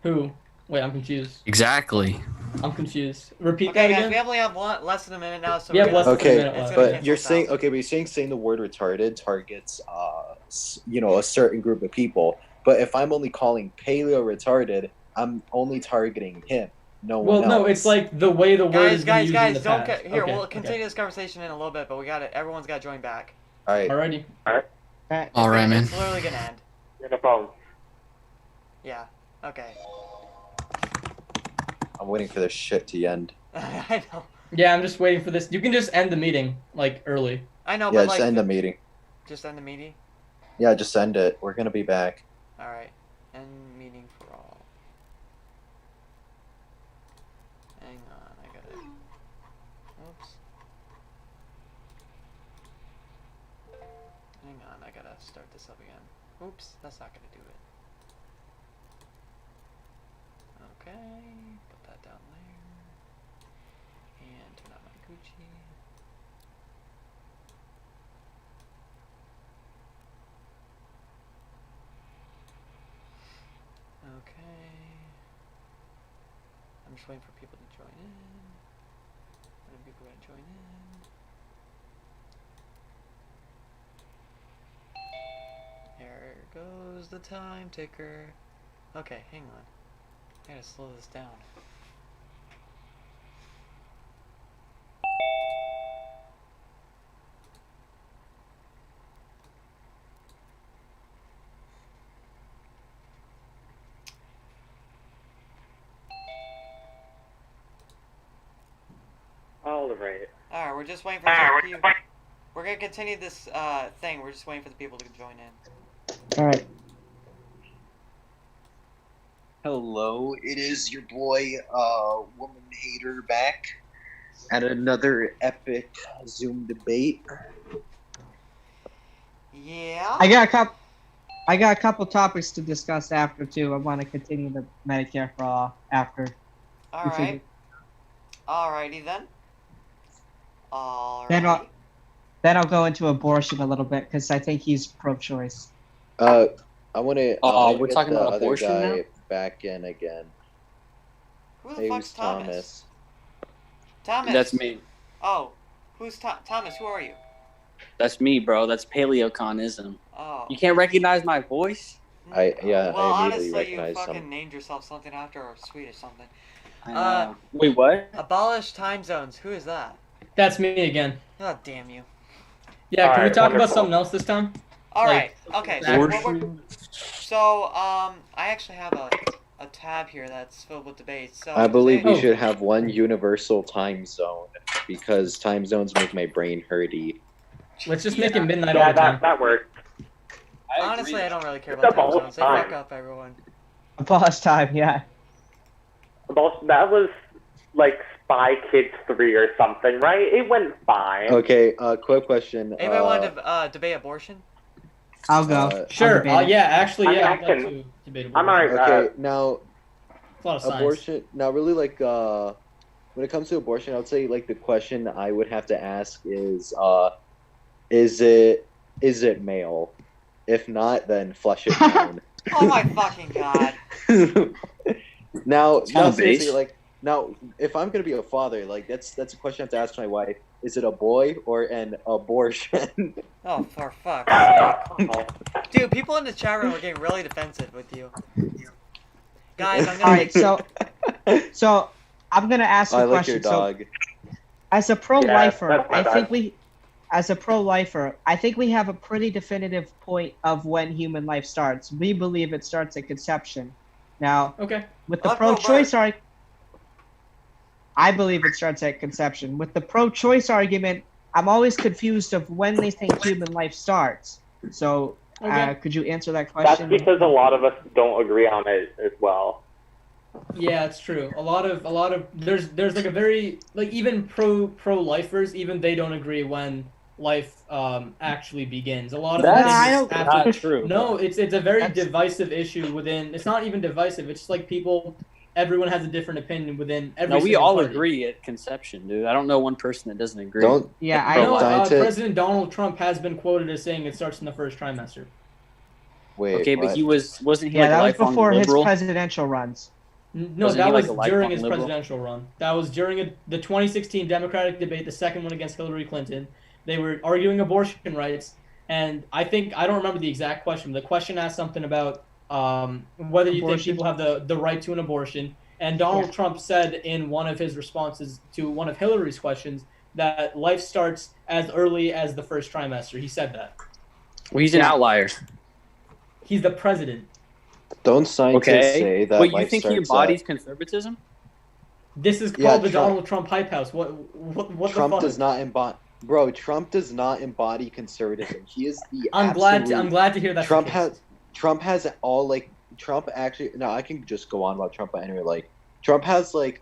Who? Wait, I'm confused. Exactly. I'm confused. Repeat Okay, that guys, again. we only have less than a minute now, so We have we're gonna- less than a Okay, minute left. it's gonna but cancel you're us saying out. okay, but you're saying the word retarded targets a certain group of people. But if I'm only calling paleo retarded, I'm only targeting him. No one Well, else. no, it's like the way the word has been used in the don't past. get here. Okay, We'll okay. continue this conversation in a little bit, but we got it. Everyone's got to join back. All right. Alrighty. All right, man. It's literally gonna end. Yeah, no problem. Yeah. Okay. I'm waiting for this shit to end. I know. Yeah, I'm just waiting for this. You can just end the meeting like early. I know, Yeah, but just like, end the meeting. just end the meeting. Yeah, just end it. We're gonna be back. All right. End meeting for all. Hang on, I gotta. Oops. Hang on, I gotta start this up again. Oops, that's not gonna do it. Okay, put that down there. And turn on my Gucci. Okay. I'm just waiting for people to join in. When are people gonna join in? There goes the time ticker. Okay, hang on. I gotta slow this down. right. All right, we're just waiting for some people. We're gonna continue this thing. We're just waiting for the people to join in. All right. Hello, it is your boy, Woman Hater, back at another epic Zoom debate. Yeah. I got a couple topics to discuss after too. I want to continue the Medicare for all after. All we right. figure- Alrighty then. Alrighty. Then I'll go into abortion a little bit because I think he's pro-choice. I want to. We're talking about abortion now? Back in again. Who the Hey, fuck's who's Thomas? Thomas. That's me. Oh, who's Thomas? Who are you? That's me, bro. That's paleoconism. Oh. You can't recognize my voice? Well, I immediately honestly, you recognize fucking him. named yourself something after or Swedish something. I know. Wait, what? Abolish time zones. Who is that? That's me again. Oh, damn you. Yeah, can we Alright, talk about wonderful. something else this time? Alright, Like, okay. abortion? I actually have a tab here that's filled with debates. So I believe we Oh. should have one universal time zone because time zones make my brain hurty. Let's just make it midnight all Yeah, the time. that works. honestly, I don't really care It's about time abolish zones. They time. fuck up everyone. Abolish time, yeah. That was like Spy Kids 3 or something, right? It went fine. Okay, quick question. Anybody want to debate abortion? I'll go. Sure. I'll debate it. Yeah, actually, I mean, yeah. I I'd like can- to debate abortion. I'm alright. Okay, now It's a lot of science. abortion. Now, really, like, when it comes to abortion, I would say like the question I would have to ask is it male? If not, then flush it down. Oh my fucking god. Now, kinda seriously, base. like, now, if I'm gonna be a father, like, that's a question I have to ask my wife. Is it a boy or an abortion? Oh, for fuck's sake. Dude, people in the chat room are getting really defensive with you. Guys, I'm All gonna right, so I'm gonna ask I a like your question. So, dog. as a pro-lifer, that's my I bad. think we have a pretty definitive point of when human life starts. We believe it starts at conception. Now, Okay. with the I'm pro-choice argument, I believe it starts at conception. With the pro-choice argument, I'm always confused of when they think human life starts. So, Okay. could you answer that That's question? because a lot of us don't agree on it as well. Yeah, it's true. A lot of there's like a very like even pro-lifers, even they don't agree when life actually begins. A lot of That's things I don't- after- not true. No, it's a very That's- divisive issue within. It's not even divisive. It's just like everyone has a different opinion within every. No, we single all party. agree at conception, dude. I don't know one person that doesn't agree. Don't Yeah, I I know Scientists- President Donald Trump has been quoted as saying it starts in the first trimester. wait. Okay, what? but wasn't he Yeah, like a that was lifelong before his liberal? presidential runs. No, Wasn't that he like was a lifelong during his liberal? presidential run. That was during the 2016 Democratic debate, the second one against Hillary Clinton. They were arguing abortion rights, and I don't remember the exact question. The question asked something about whether you think Abortion? people have the right to an abortion. And Donald Trump said in one of his responses to one of Hillary's questions that life starts as early as the first trimester. He said that. Well, he's an outlier. He's the president. Don't scientists Okay. say that Wait, you life think he starts embodies conservatism? This is called Yeah, the Trump- Donald Trump hype house. What Trump the fuck? does not embody. Bro, Trump does not embody conservatism. He is the. I'm glad to hear that. Trump has all like Trump actually. No, I can just go on about Trump, but anyway, like Trump has like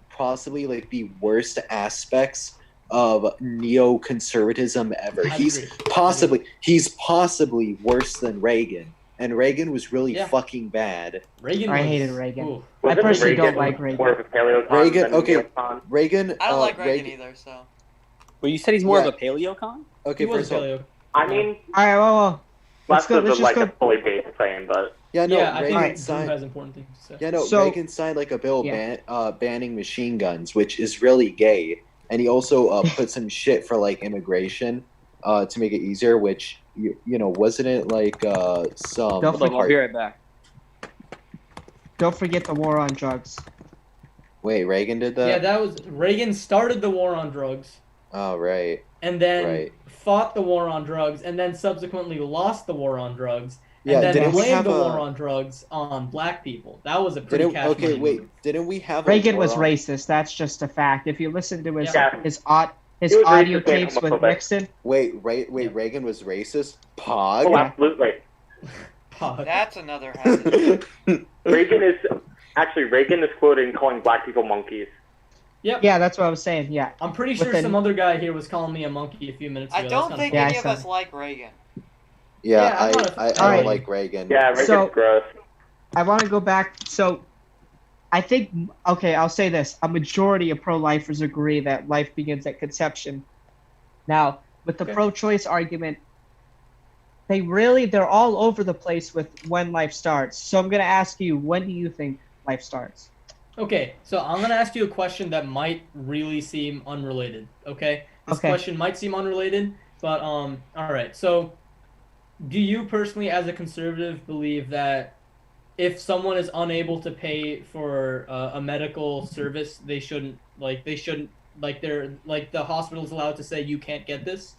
possibly like the worst aspects of neoconservatism ever. I He's agree. possibly worse than Reagan, and Reagan was really Yeah. fucking bad. Reagan. I was- hated Reagan. ooh. I Wasn't personally don't Reagan like Reagan. More of a paleocon Reagan- than okay. a neocon? Reagan. I don't like Reagan either, so. Well, you said he's more Yeah. of a paleocon? Okay, He was first of all, paleo. I mean, All right, well, less go- of let's a, just like a go- fully based claim, but yeah, no, Yeah, I Reagan think Drew signed. has important things to say. Yeah, no, So- Reagan signed like a bill Yeah. banning machine guns, which is really gay, and he also put some shit for like immigration to make it easier. Which you know wasn't it like some? Don't Hold on, I'll be right back. don't forget the war on drugs. Wait, Reagan did that. Yeah, that was Reagan started the war on drugs, Oh right. and then Right. fought the war on drugs, and then subsequently lost the war on drugs, Yeah, and then didn't we blamed have the a- war on drugs on black people. That was a pretty Didn't cash okay money wait? move. Didn't we have Reagan a was war on- racist. That's just a fact. If you listen to his Yeah. his He was audio racist and tapes with homophobic. Nixon, Wait, Reagan was racist. Pog. Oh, absolutely. That's another hazard. Reagan is quoted in calling black people monkeys. Yep. yeah, that's what I was saying. Yeah, I'm pretty sure Within- some other guy here was calling me a monkey a few minutes ago. I That's don't kinda think funny. Yeah, any I of saw us that. like Reagan. Yeah, Yeah, I'm not a- I don't Alright. like Reagan. Yeah, Reagan's So- gross. I want to go back. So, I think okay, I'll say this: a majority of pro-lifers agree that life begins at conception. Now, with the Okay. pro-choice argument, they're all over the place with when life starts. So I'm gonna ask you, when do you think life starts? Okay, so I'm gonna ask you a question that might really seem unrelated. Okay, this Okay. question might seem unrelated, but all right. So, do you personally, as a conservative, believe that if someone is unable to pay for a medical service, they shouldn't the hospital's allowed to say you can't get this?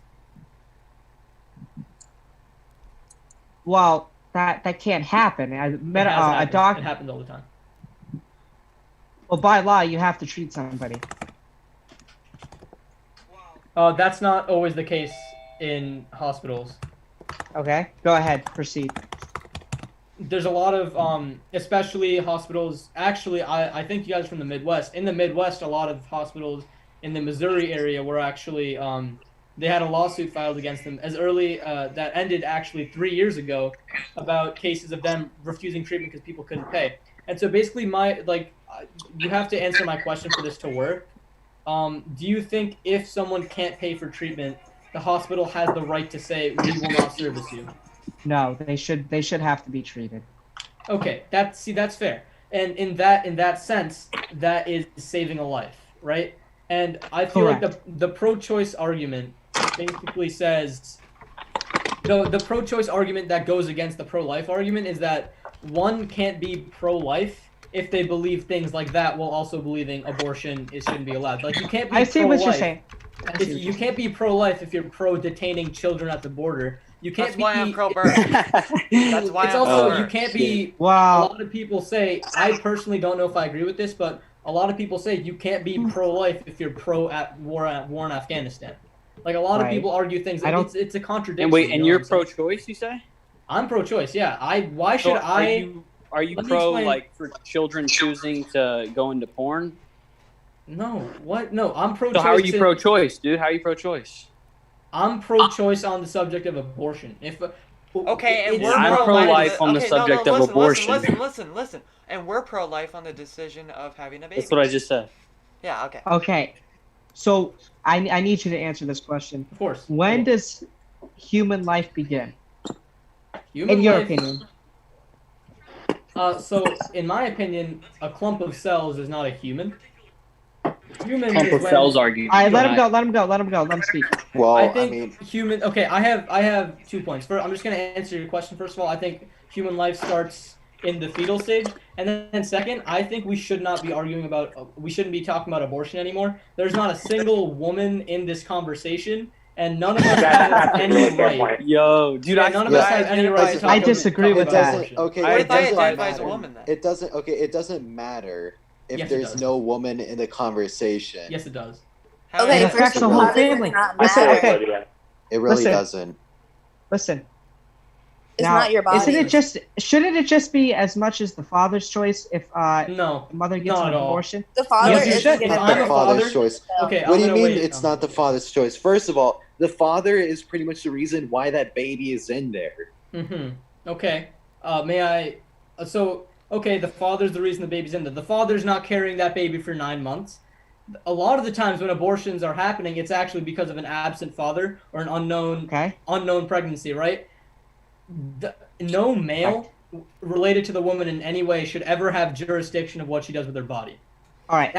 Well, that can't happen. It has A happened. doc. It happens all the time. Well, by law, you have to treat somebody. That's not always the case in hospitals. Okay, go ahead, proceed. There's a lot of especially hospitals. Actually, I think you guys are from the Midwest. In the Midwest, a lot of hospitals in the Missouri area were actually they had a lawsuit filed against them as early that ended actually 3 years ago about cases of them refusing treatment because people couldn't pay. And so basically, you have to answer my question for this to work. Do you think if someone can't pay for treatment, the hospital has the right to say we will not service you? No, they should have to be treated. Okay, that's fair. And in that sense, that is saving a life, right? And I feel like the pro-choice argument basically says the pro-choice argument that goes against the pro-life argument is that one can't be pro-life if they believe things like that while also believing abortion shouldn't be allowed. Like you can't be I see what you're pro-life. saying. You can't be pro-life if you're pro-detaining children at the border. You can't That's be. why I'm pro-birth. That's why It's I'm also pro-birth. you can't be. A Wow. lot of people say. I personally don't know if I agree with this, but a lot of people say you can't be pro-life if you're pro at war in Afghanistan. Like a lot of Right. people argue things. I don't- It's a contradiction. And wait, you and know you're what I'm saying? pro-choice, you say? I'm pro-choice. Yeah. Why So should I? Are you Let me pro explain. like for children choosing to go into porn? No. What? No. I'm pro-choice. So how are you in- pro-choice, dude? How are you pro-choice? I'm pro-choice on the subject of abortion. Okay, and it's we're I'm not- pro-life on the okay, subject of listen, abortion. Listen. And we're pro-life on the decision of having a baby. That's what I just said. Yeah, okay. Okay, so I need you to answer this question. Of course. When does human life begin? Human In your life- opinion. So, in my opinion, a clump of cells is not a human. Human Clump is of when- cells argument. All right, let Right. him go. Let him go. Let him go. Let him speak. Well, I think mean, human. Okay, I have 2 points. First, I'm just gonna answer your question. First of all, I think human life starts in the fetal stage, and then second, I think we should not be arguing about. We shouldn't be talking about abortion anymore. There's not a single woman in this conversation, and none of us have any right. Yo, dude, Yeah, none of us have any right to talk I about disagree with that. abortion. Okay, What it if I doesn't identify as a matter. woman then? It doesn't. Okay, it doesn't matter if Yes, it there's does. no woman in the conversation. Yes, it does. How Okay, It does- first affects of the all, whole how does it family. not Listen, matter? okay. Lydia. It really Listen. doesn't. Listen. It's Now, not your body. Shouldn't it just be as much as the father's choice if No. the mother gets Not an at all. abortion? The father Yes, you is should. gonna If Not I'm the a father's father- choice. Okay, What I'm do you gonna mean wait. it's not the father's choice? First of all, the father is pretty much the reason why that baby is in there. Mm-hmm. Okay. May I? Okay, the father's the reason the baby's in there. The father's not carrying that baby for 9 months. A lot of the times when abortions are happening, it's actually because of an absent father or an unknown pregnancy, right? No male related to the woman in any way should ever have jurisdiction of what she does with her body. All right.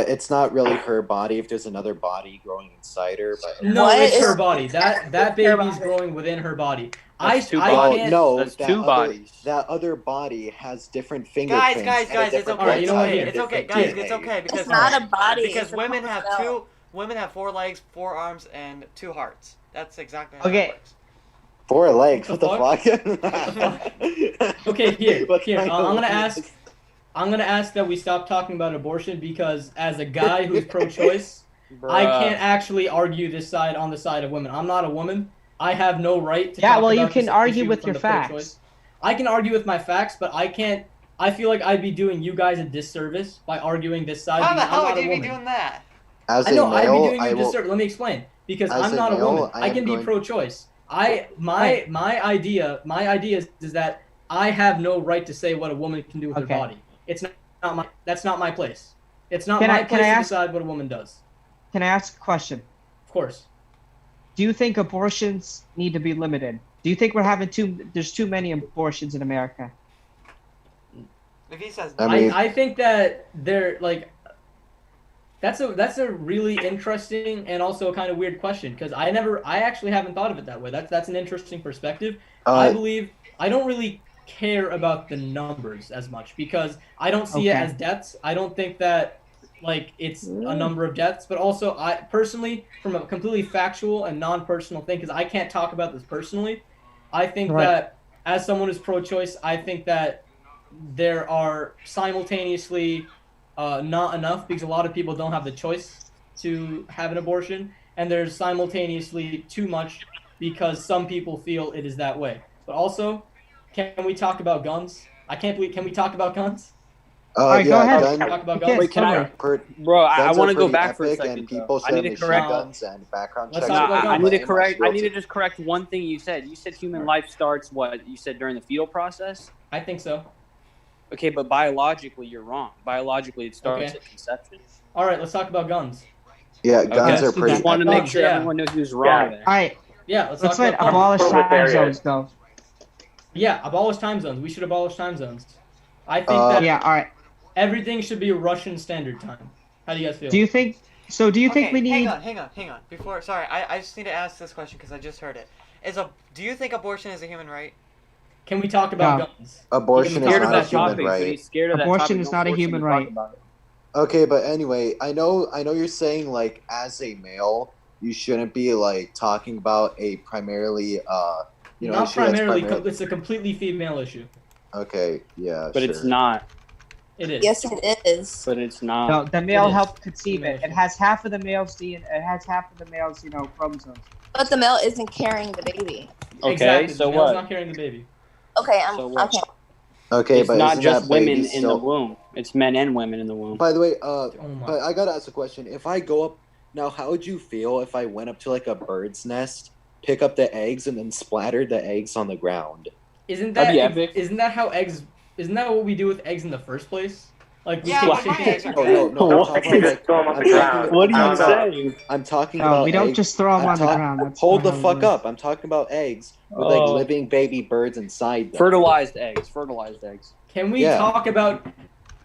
It's not really her body if there's another body growing inside her. But No, What it's is- her body. That Her baby's body. growing within her body. That's two I bodies. can't. no, That's that two other, bodies. That other body has different fingerprints. Guys, and a it's different okay. Alright, you know what, It's here, okay. It's okay, different guys. It's DNA. okay because It's not a body. because it's a women whole have cell. women have 4 legs, 4 arms, and 2 hearts. That's exactly how Okay. it works. 4 legs. What the fuck? Okay, here. What I'm kind of gonna legs? ask. I'm gonna ask that we stop talking about abortion because, as a guy who's pro-choice, I can't actually argue this side on the side of women. I'm not a woman. I have no right to Yeah, talk well, you about can this argue issue with from your the facts. pro-choice. I can argue with my facts, but I can't. I feel like I'd be doing you guys a disservice by arguing this side. How the because hell I'm not would a you be woman. doing that? As I a know I'd be male, doing you I a will. disservice. Let me explain. Because As I'm a not a male, woman. I I am can be going- pro-choice. My idea is that I have no right to say what a woman can do with her Okay. body. It's not my. That's not my place. It's not Can my I place to ask- decide what a woman does. Can I ask a question? Of course. Do you think abortions need to be limited? Do you think we're having there's too many abortions in America? If he says I mean- I think that they're like. That's a really interesting and also kind of weird question because I actually haven't thought of it that way. That's an interesting perspective. I believe I don't really care about the numbers as much because I don't see it Okay. as deaths. I don't think that like it's a number of deaths, but also I personally, from a completely factual and non-personal thing, because I can't talk about this personally, I think Right. that as someone who's pro-choice, I think that there are simultaneously not enough because a lot of people don't have the choice to have an abortion, and there's simultaneously too much because some people feel it is that way. But also, can we talk about guns? I can't believe. Can we talk about guns? Alright, go ahead. Talk about You guns. Wait, can I- Per- Bro, I guns are want to go pretty back for a epic, second. and though. people I should need have to machine correct. guns and background Let's checks. talk No, about I guns. need to Lame, correct. I need to cruelty. just correct one thing you said. You said human life starts what? You said during the fetal process. I think so. Okay, but biologically, you're wrong. Biologically, it starts Okay. at conception. All right, let's talk about guns. Yeah, guns let's are do pretty. that. Just wanted to make Guns, sure yeah. everyone knew he was wrong Yeah. there. All right, Yeah, let's let's talk let about guns. abolish time Proletariat. zones go. Yeah, abolish time zones. We should abolish time zones. I think Uh, that Yeah, all right. everything should be Russian Standard Time. How do you guys feel? Do you think? So do you think Okay, we need? hang on. Before, sorry, I just need to ask this question because I just heard it. Do you think abortion is a human right? Can we talk about No. guns? Abortion Scared is of not a that human topic, but right. he's scared of that Abortion topic, is don't not a force him human to talk right. about it. Okay, but anyway, I know you're saying like as a male, you shouldn't be like talking about a primarily you know, Not issue that's primarily. It's a completely female issue. Okay, yeah, But sure. it's not. It is. Yes, it is. But it's not. No, the male It is. helped conceive it. It Female. has half of the male's DNA. It has half of the male's, chromosomes. But the male isn't carrying the baby. Okay, Exactly. so the male's what? not carrying the baby. Okay, So what? okay. Okay, It's but not isn't just that baby women in still... the womb. It's men and women in the womb. By the way, Oh my. but I gotta ask a question. If I go up now, how would you feel if I went up to like a bird's nest, pick up the eggs, and then splattered the eggs on the ground? Isn't That'd that be epic. Isn't that how eggs? Isn't that what we do with eggs in the first place? Like we Yeah, take but my chicken- eggs are Oh, good. no, Don't I'm talking actually about, just throw them on the I'm talking- ground. What are you I'm not- saying? I'm talking No, about we don't eggs. just throw them I'm on the talk- ground. That's Hold not the how it fuck works. up. I'm talking about eggs with like Oh. living baby birds inside them. Fertilized eggs. Fertilized eggs. Can we Yeah. talk about?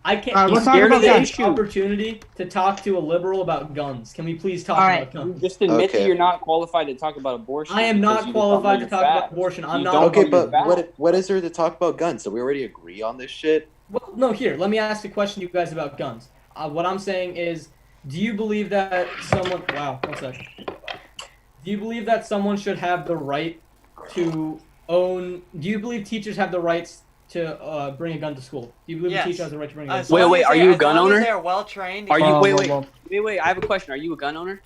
I can't. Alright, You let's talk scared about of the guns. issue. Opportunity to talk to a liberal about guns. Can we please talk Alright. about guns? Just admit Okay. that you're not qualified to talk about abortion. I am because not you just don't qualified know to your talk about facts. abortion. I'm You not- don't Okay, know your but facts. what is there to talk about guns? So we already agree on this shit. Well, no. Here, let me ask a question, you guys, about guns. What I'm saying is, do you believe that someone? Wow, one sec. Do you believe that someone should have the right to own? Do you believe teachers have the rights to bring a gun to school? Do you believe Yes. a teacher has the right to bring a gun? As to school? long Wait, as are they- you a as gun long as owner? They're well trained. Are you Whoa, wait, whoa, wait, whoa. wait? I have a question. Are you a gun owner?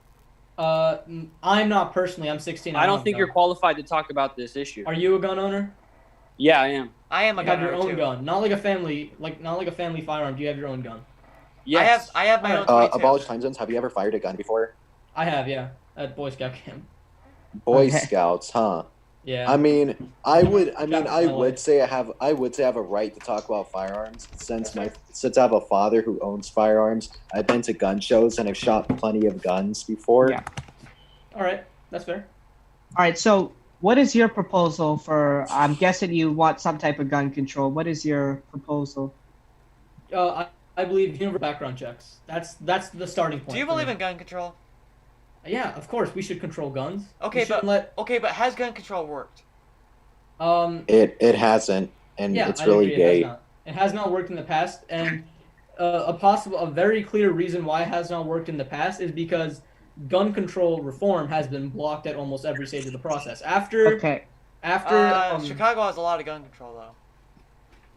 I'm not personally. I'm 16. I don't have think a you're gun. qualified to talk about this issue. Are you a gun owner? Yeah, I am. I am a You have gun your owner own too. gun, not like a family, firearm. Do you have your own gun? Yes. I have my own Alright. 22. Abolish time zones. Have you ever fired a gun before? I have, yeah, at Boy Scout camp. Boy Okay. Scouts, huh? Yeah. I mean, I would my life. say I would say I have a right to talk about firearms since I have a father who owns firearms. I've been to gun shows and I've shot plenty of guns before. Yeah. All right, that's fair. All right. So, what is your proposal for? I'm guessing you want some type of gun control. What is your proposal? I believe universal background checks. That's the starting point. Do you for believe me. in gun control? Yeah, of course we should control guns. Okay, we shouldn't but has gun control worked? It hasn't, and Yeah, it's I really agree, gay. It has not worked in the past, and a very clear reason why it has not worked in the past is because gun control reform has been blocked at almost every stage of the process. After Okay. After Chicago has a lot of gun control though.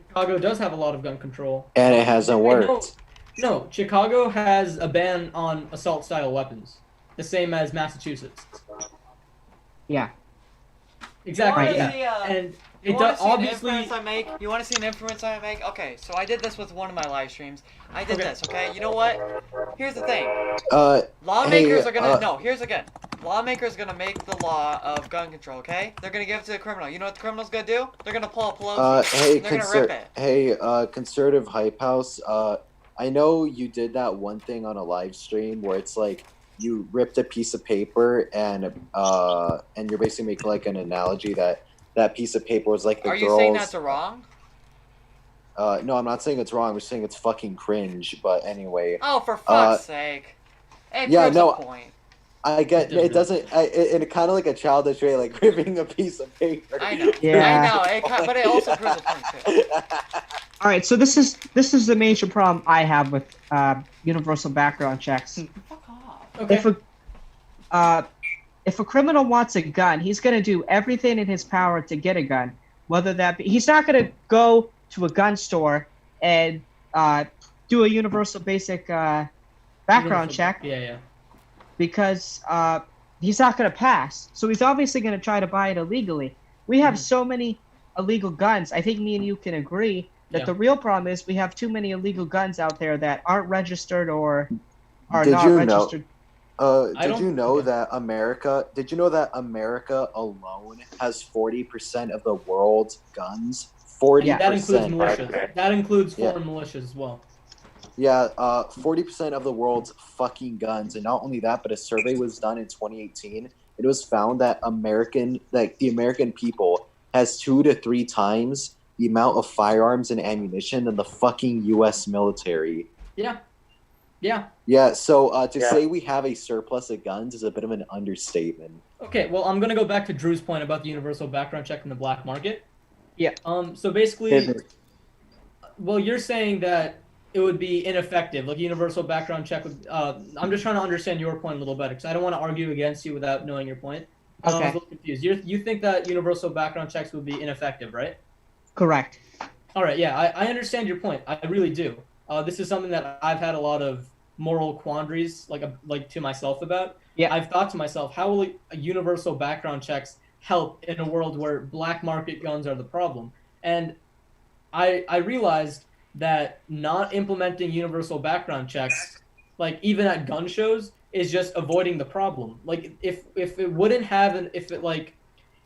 Chicago does have a lot of gun control. And it hasn't worked. No, Chicago has a ban on assault-style weapons, the same as Massachusetts. Yeah. Exactly. You wanna Yeah. see, And You it want does to see an obviously. inference I make? You want to see an inference I make? Okay, so I did this with one of my live streams. I did this, okay? You know what? Here's the thing. Lawmakers are gonna... No, here's again. Lawmakers are gonna make the law of gun control, okay? They're gonna give it to the criminal. You know what the criminal's gonna do? They're gonna pull a Pelosi. They're gonna rip it. Hey, conservative hype house. I know you did that one thing on a live stream where it's like you ripped a piece of paper and you're basically making like an analogy that piece of paper was like the girls. Are you saying that's wrong? No, I'm not saying it's wrong. I'm just saying it's fucking cringe. But anyway. Oh, for fuck's sake! It yeah, proves no. a point. I get it doesn't. It kind of like a childish way, like ripping a piece of paper. I know. Yeah. I know. But it also proves a point too. All right, so this is the major problem I have with universal background checks. Fuck off. Okay. If a criminal wants a gun, he's going to do everything in his power to get a gun. Whether that be, he's not going to go to a gun store and do a universal basic background check. Yeah. Because he's not going to pass. So he's obviously going to try to buy it illegally. We have so many illegal guns. I think me and you can agree that the real problem is we have too many illegal guns out there that aren't registered or are not registered. Did you know that America alone has 40% of the world's guns? 40%. That includes militias. That includes foreign militias as well. Yeah, 40% of the world's fucking guns, and not only that, but a survey was done in 2018. It was found that the American people has 2 to 3 times the amount of firearms and ammunition than the fucking U.S. military. Yeah. Yeah, so to say we have a surplus of guns is a bit of an understatement. Okay, well, I'm going to go back to Drew's point about the universal background check in the black market. Yeah. So basically, well, you're saying that it would be ineffective, like universal background check. I'm just trying to understand your point a little better, because I don't want to argue against you without knowing your point. I was a little confused. You think that universal background checks would be ineffective, right? Correct. All right, yeah, I understand your point. I really do. This is something that I've had a lot of moral quandaries, like to myself about. Yeah. I've thought to myself, how will a universal background checks help in a world where black market guns are the problem? And I realized that not implementing universal background checks, like even at gun shows, is just avoiding the problem. Like if it wouldn't have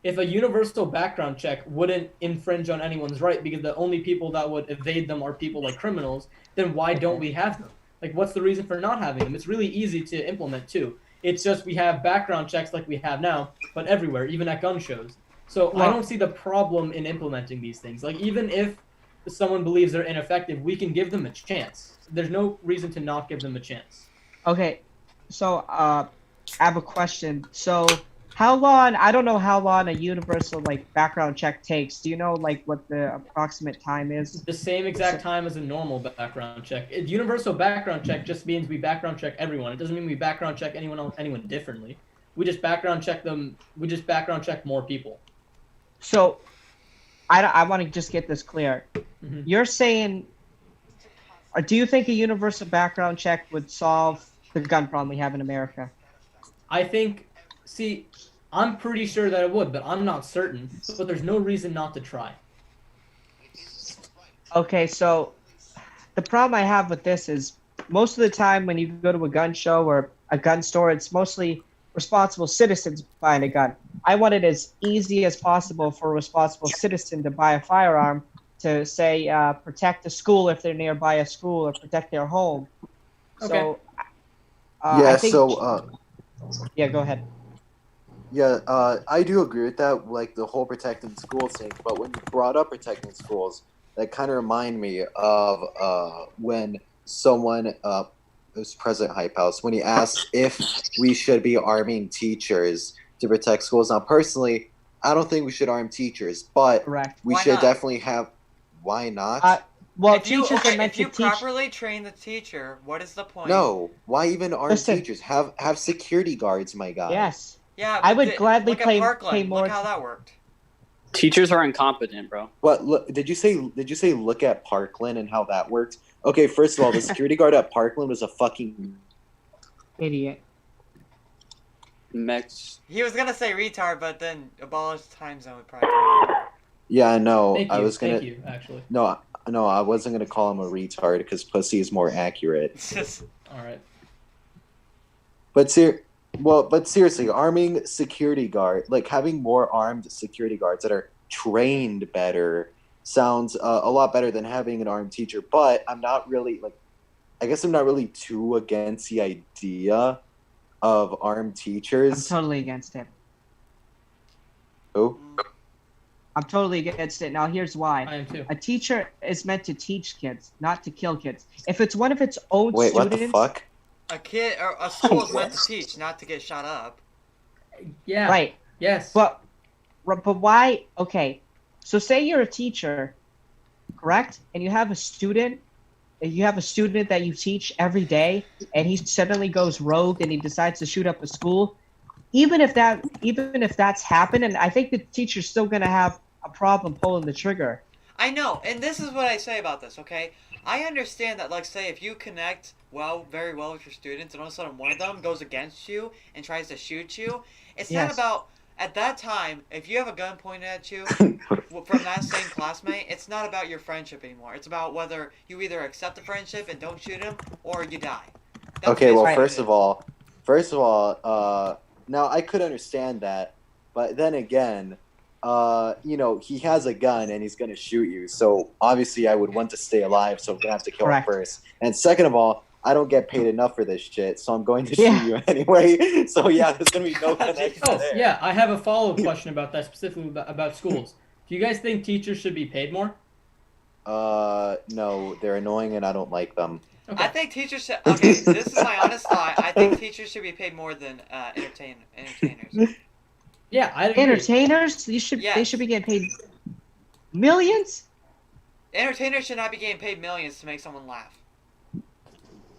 if a universal background check wouldn't infringe on anyone's right, because the only people that would evade them are people like criminals, then why don't we have them? Like, what's the reason for not having them? It's really easy to implement too. It's just we have background checks like we have now, but everywhere, even at gun shows. So I don't see the problem in implementing these things. Like, even if someone believes they're ineffective, we can give them a chance. There's no reason to not give them a chance. Okay, so I have a question. So how long, I don't know how long a universal background check takes. Do you know what the approximate time is? The same exact time as a normal background check. Universal background check just means we background check everyone. It doesn't mean we background check anyone differently. We just background check them. We just background check more people. So I want to just get this clear. Mm-hmm. You're saying, or do you think a universal background check would solve the gun problem we have in America? I think, I'm pretty sure that it would, but I'm not certain. But there's no reason not to try. Okay, so the problem I have with this is most of the time when you go to a gun show or a gun store, it's mostly responsible citizens buying a gun. I want it as easy as possible for a responsible citizen to buy a firearm to, say, protect a school if they're nearby a school, or protect their home. Okay. So, Yeah, I think, yeah, go ahead. Yeah, I do agree with that, like the whole protecting schools thing. But when you brought up protecting schools, that kind of remind me of when someone, it was President Hype House, when he asked if we should be arming teachers to protect schools. Now, personally, I don't think we should arm teachers, but we Why should not? definitely have. Why not? Well, if you, teachers are meant if you to teach. properly train the teacher, what is the point? No, why even arm Listen. teachers? Have security guards, my guy. Yes. Yeah, I but would gladly look at pay Parkland. more. Look how that worked. Teachers are incompetent, bro. What? Look, did you say look at Parkland and how that worked? Okay, first of all, the security guard at Parkland was a fucking idiot. Next. He was gonna say retard, but then abolish time zone would probably. Yeah, no, Thank I you, was gonna. Thank you, actually. No, I wasn't gonna call him a retard because pussy is more accurate. All right. But seriously, arming security guard, like having more armed security guards that are trained better, sounds a lot better than having an armed teacher. But I'm not really I guess I'm not really too against the idea of armed teachers. I'm totally against it. Who? I'm totally against it. Now here's why. I am too. A teacher is meant to teach kids, not to kill kids. If it's one of its own Wait, students, what the fuck? A kid or a school is meant to teach, not to get shot up. Yeah. right? Yes. But why? Okay, so say you're a teacher, correct? And you have a student. You have a student that you teach every day, and he suddenly goes rogue and he decides to shoot up a school. Even if that's happened, and I think the teacher's still gonna have a problem pulling the trigger. I know, and this is what I say about this, okay? I understand that, like, say, if you connect very well with your students, and all of a sudden one of them goes against you and tries to shoot you, it's not Yes. about, at that time, if you have a gun pointed at you from that same classmate, it's not about your friendship anymore. It's about whether you either accept the friendship and don't shoot him, or you die. That's Okay, well, basically first of all, now I could understand that, but then again, he has a gun and he's gonna shoot you. So obviously, I would want to stay alive, so I'm gonna have to kill Correct. him first. And second of all, I don't get paid enough for this shit, so I'm going to Yeah. shoot you anyway. So yeah, there's gonna be no connection Oh, there. yeah, I have a follow-up question about that, specifically about schools. Do you guys think teachers should be paid more? No, they're annoying and I don't like them. I think teachers should. Okay, this is my honest thought. I think teachers should be paid more than entertainers. Yeah, I agree. Entertainers, they should be getting paid millions. Entertainers should not be getting paid millions to make someone laugh.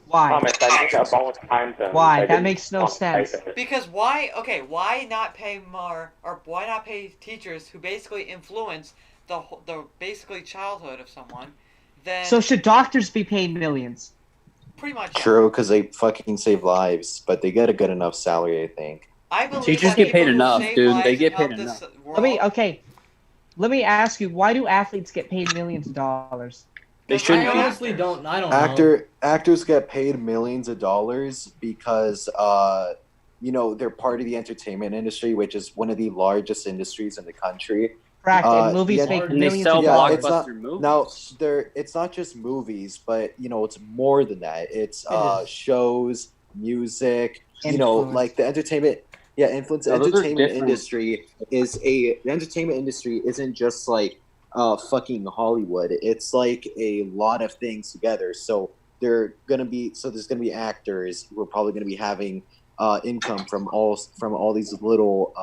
Why? Thomas, I think abolish time zone. Why? I That didn't makes no want to type sense. it. Because why? Okay, why not pay more, or why not pay teachers who basically influence the basically childhood of someone? Then So should doctors be paid millions? pretty much. Yeah. True, because they fucking save lives, but they get a good enough salary, I think. I believe Teachers that get paid people who enough, save dude. lives They get and help paid this enough. world- Let me ask you, why do athletes get paid millions of dollars? They I shouldn't be. honestly don't. I don't know. Actors get paid millions of dollars because they're part of the entertainment industry, which is one of the largest industries in the country. Correct. And movies yeah, make And they millions sell of Yeah, dollars. it's not- blockbuster movies. Now, it's not just movies, but it's more than that. It's It is. shows, music, Influence. like the entertainment. Yeah, influence. No, those are entertainment different. industry the entertainment industry isn't just like fucking Hollywood. It's like a lot of things together. So there's gonna be actors who are probably gonna be having income from all these little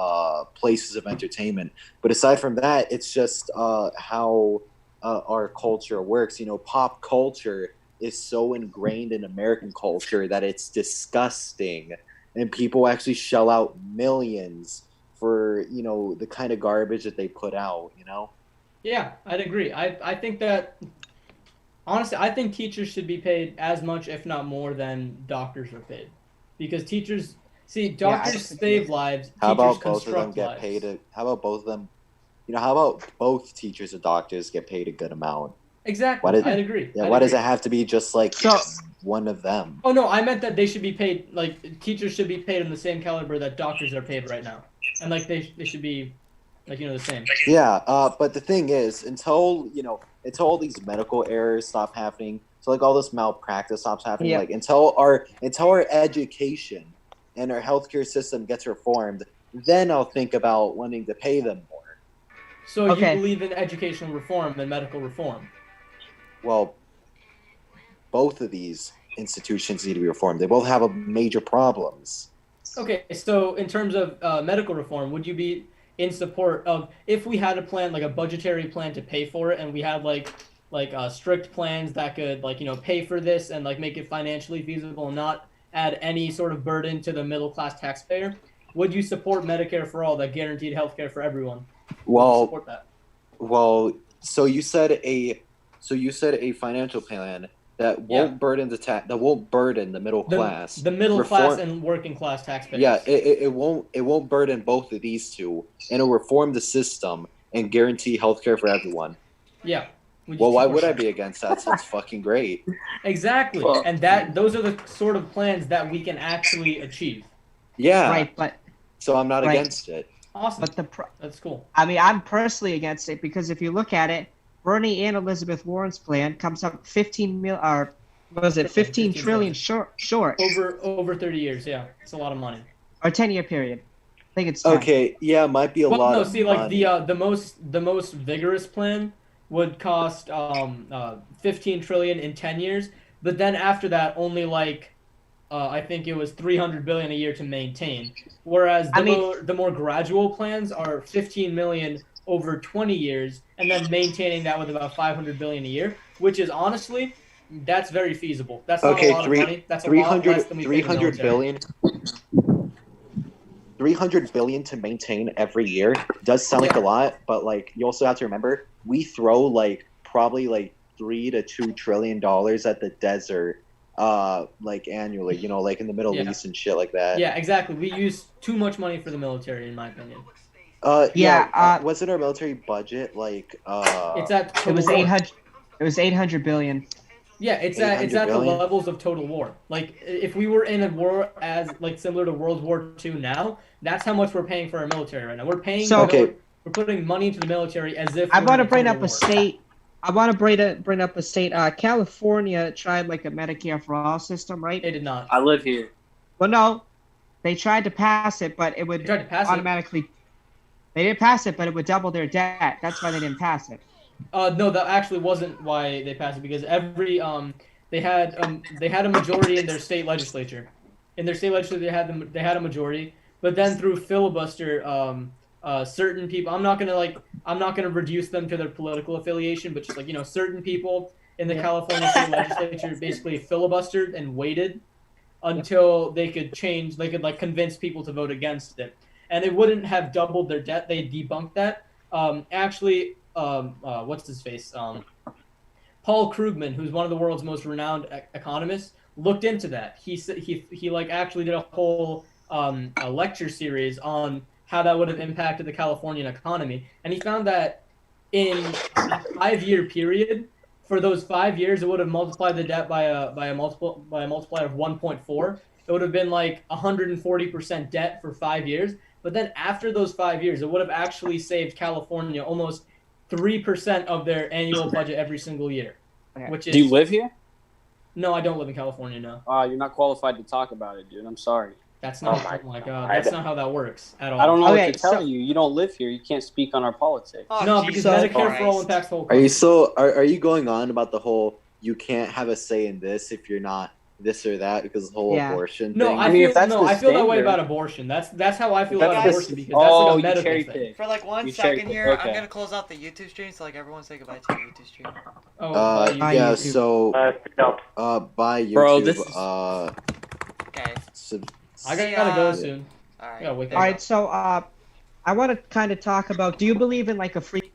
places of entertainment. But aside from that, it's just how our culture works. Pop culture is so ingrained in American culture that it's disgusting, and people actually shell out millions for the kind of garbage that they put out. Yeah, I'd agree. I think that honestly, I think teachers should be paid as much, if not more, than doctors are paid, because teachers doctors save lives. How teachers about both of them construct get lives. paid? How about both of them? How about both teachers and doctors get paid a good amount? Exactly, I'd agree. Yeah, I'd why does agree. it have to be just like one of them? Oh no, I meant that they should be paid, like teachers should be paid in the same caliber that doctors are paid right now, and like they should be like the same. Yeah, but the thing is, until all these medical errors stop happening, so like all this malpractice stops happening, Yeah. like until our education and our healthcare system gets reformed, then I'll think about wanting to pay them more. So Okay. you believe in educational reform and medical reform? Well, both of these institutions need to be reformed. They both have major problems. Okay, so in terms of medical reform, would you be in support of, if we had a plan, like a budgetary plan to pay for it, and we had like strict plans that could pay for this and like make it financially feasible and not add any sort of burden to the middle class taxpayer? Would you support Medicare for all, that guaranteed healthcare for everyone? Well, support that. Well, so you said a financial plan that won't burden the middle class. The middle class and working class taxpayers. Yeah, it won't burden both of these two, and it'll reform the system and guarantee healthcare for everyone. Yeah. Well, why would I be against that? Sounds fucking great. Exactly, Well, and those are the sort of plans that we can actually achieve. Yeah. Right, but so I'm not right. against it. Awesome. But that's cool. I mean, I'm personally against it because if you look at it, Bernie and Elizabeth Warren's plan comes up 15 trillion short. Over 30 years, yeah. It's a lot of money. Or 10-year period. I think it's 10. Okay, yeah, it might be a lot. No, of see, like money. the most vigorous plan would cost 15 trillion in 10 years, but then after that, only like I think it was 300 billion a year to maintain. Whereas the more gradual plans are 15 million over 20 years, and then maintaining that with about 500 billion a year, which is honestly, that's very feasible. That's not a lot of money. That's a lot less than we pay the military. 300 billion to maintain every year does sound like a lot, but like you also have to remember we throw like probably like $3 to $2 trillion at the desert like annually, you know, like in the Middle East and shit like that. Yeah, exactly. We use too much money for the military, in my opinion. Wasn't our military budget like it's at it was 800 it was 800 billion. Yeah, it's at the levels of total war. Like if we were in a war as like similar to World War II now, that's how much we're paying for our military right now. We're paying we're putting money into the military as if I want to bring up a state. I want to bring up a state. California tried like a Medicare for all system, right? They did not. I live here. Well, no, they tried to pass it, but it would automatically. They didn't pass it, but it would double their debt. That's why they didn't pass it. No, that actually wasn't why they passed it, because every they had a majority in their state legislature. In their state legislature, they had a majority, but then through filibuster, certain people. I'm not gonna reduce them to their political affiliation, but just like certain people in the California state legislature basically filibustered and waited until they could change. They could like convince people to vote against it, and it wouldn't have doubled their debt. They debunked that. Actually. What's his face? Paul Krugman, who's one of the world's most renowned economists, looked into that. He like actually did a whole a lecture series on how that would have impacted the Californian economy, and he found that in a 5-year period, for those 5 years, it would have multiplied the debt by a multiplier of 1.4. It would have been like 140% debt for 5 years. But then after those 5 years, it would have actually saved California almost 3% of their annual budget every single year. Which is, do you live here? No, I don't live in California. No. You're not qualified to talk about it, dude. I'm sorry. That's not. Oh my God. That's not how that works at all. I don't know what to tell you. You don't live here. You can't speak on our politics. No, because Medicare for all impacts the whole country. Are you going on about the whole you can't have a say in this if you're not this or that because of the whole abortion thing? I feel that way about abortion. That's how I feel about abortion, because that's like a medical thing. For like 1 second here, I'm gonna close out the YouTube stream so like everyone say goodbye to the YouTube stream. Bye YouTube. Bro, this is... okay. I gotta go soon. All right. All right, so I want to kind of talk about. Do you believe in like a free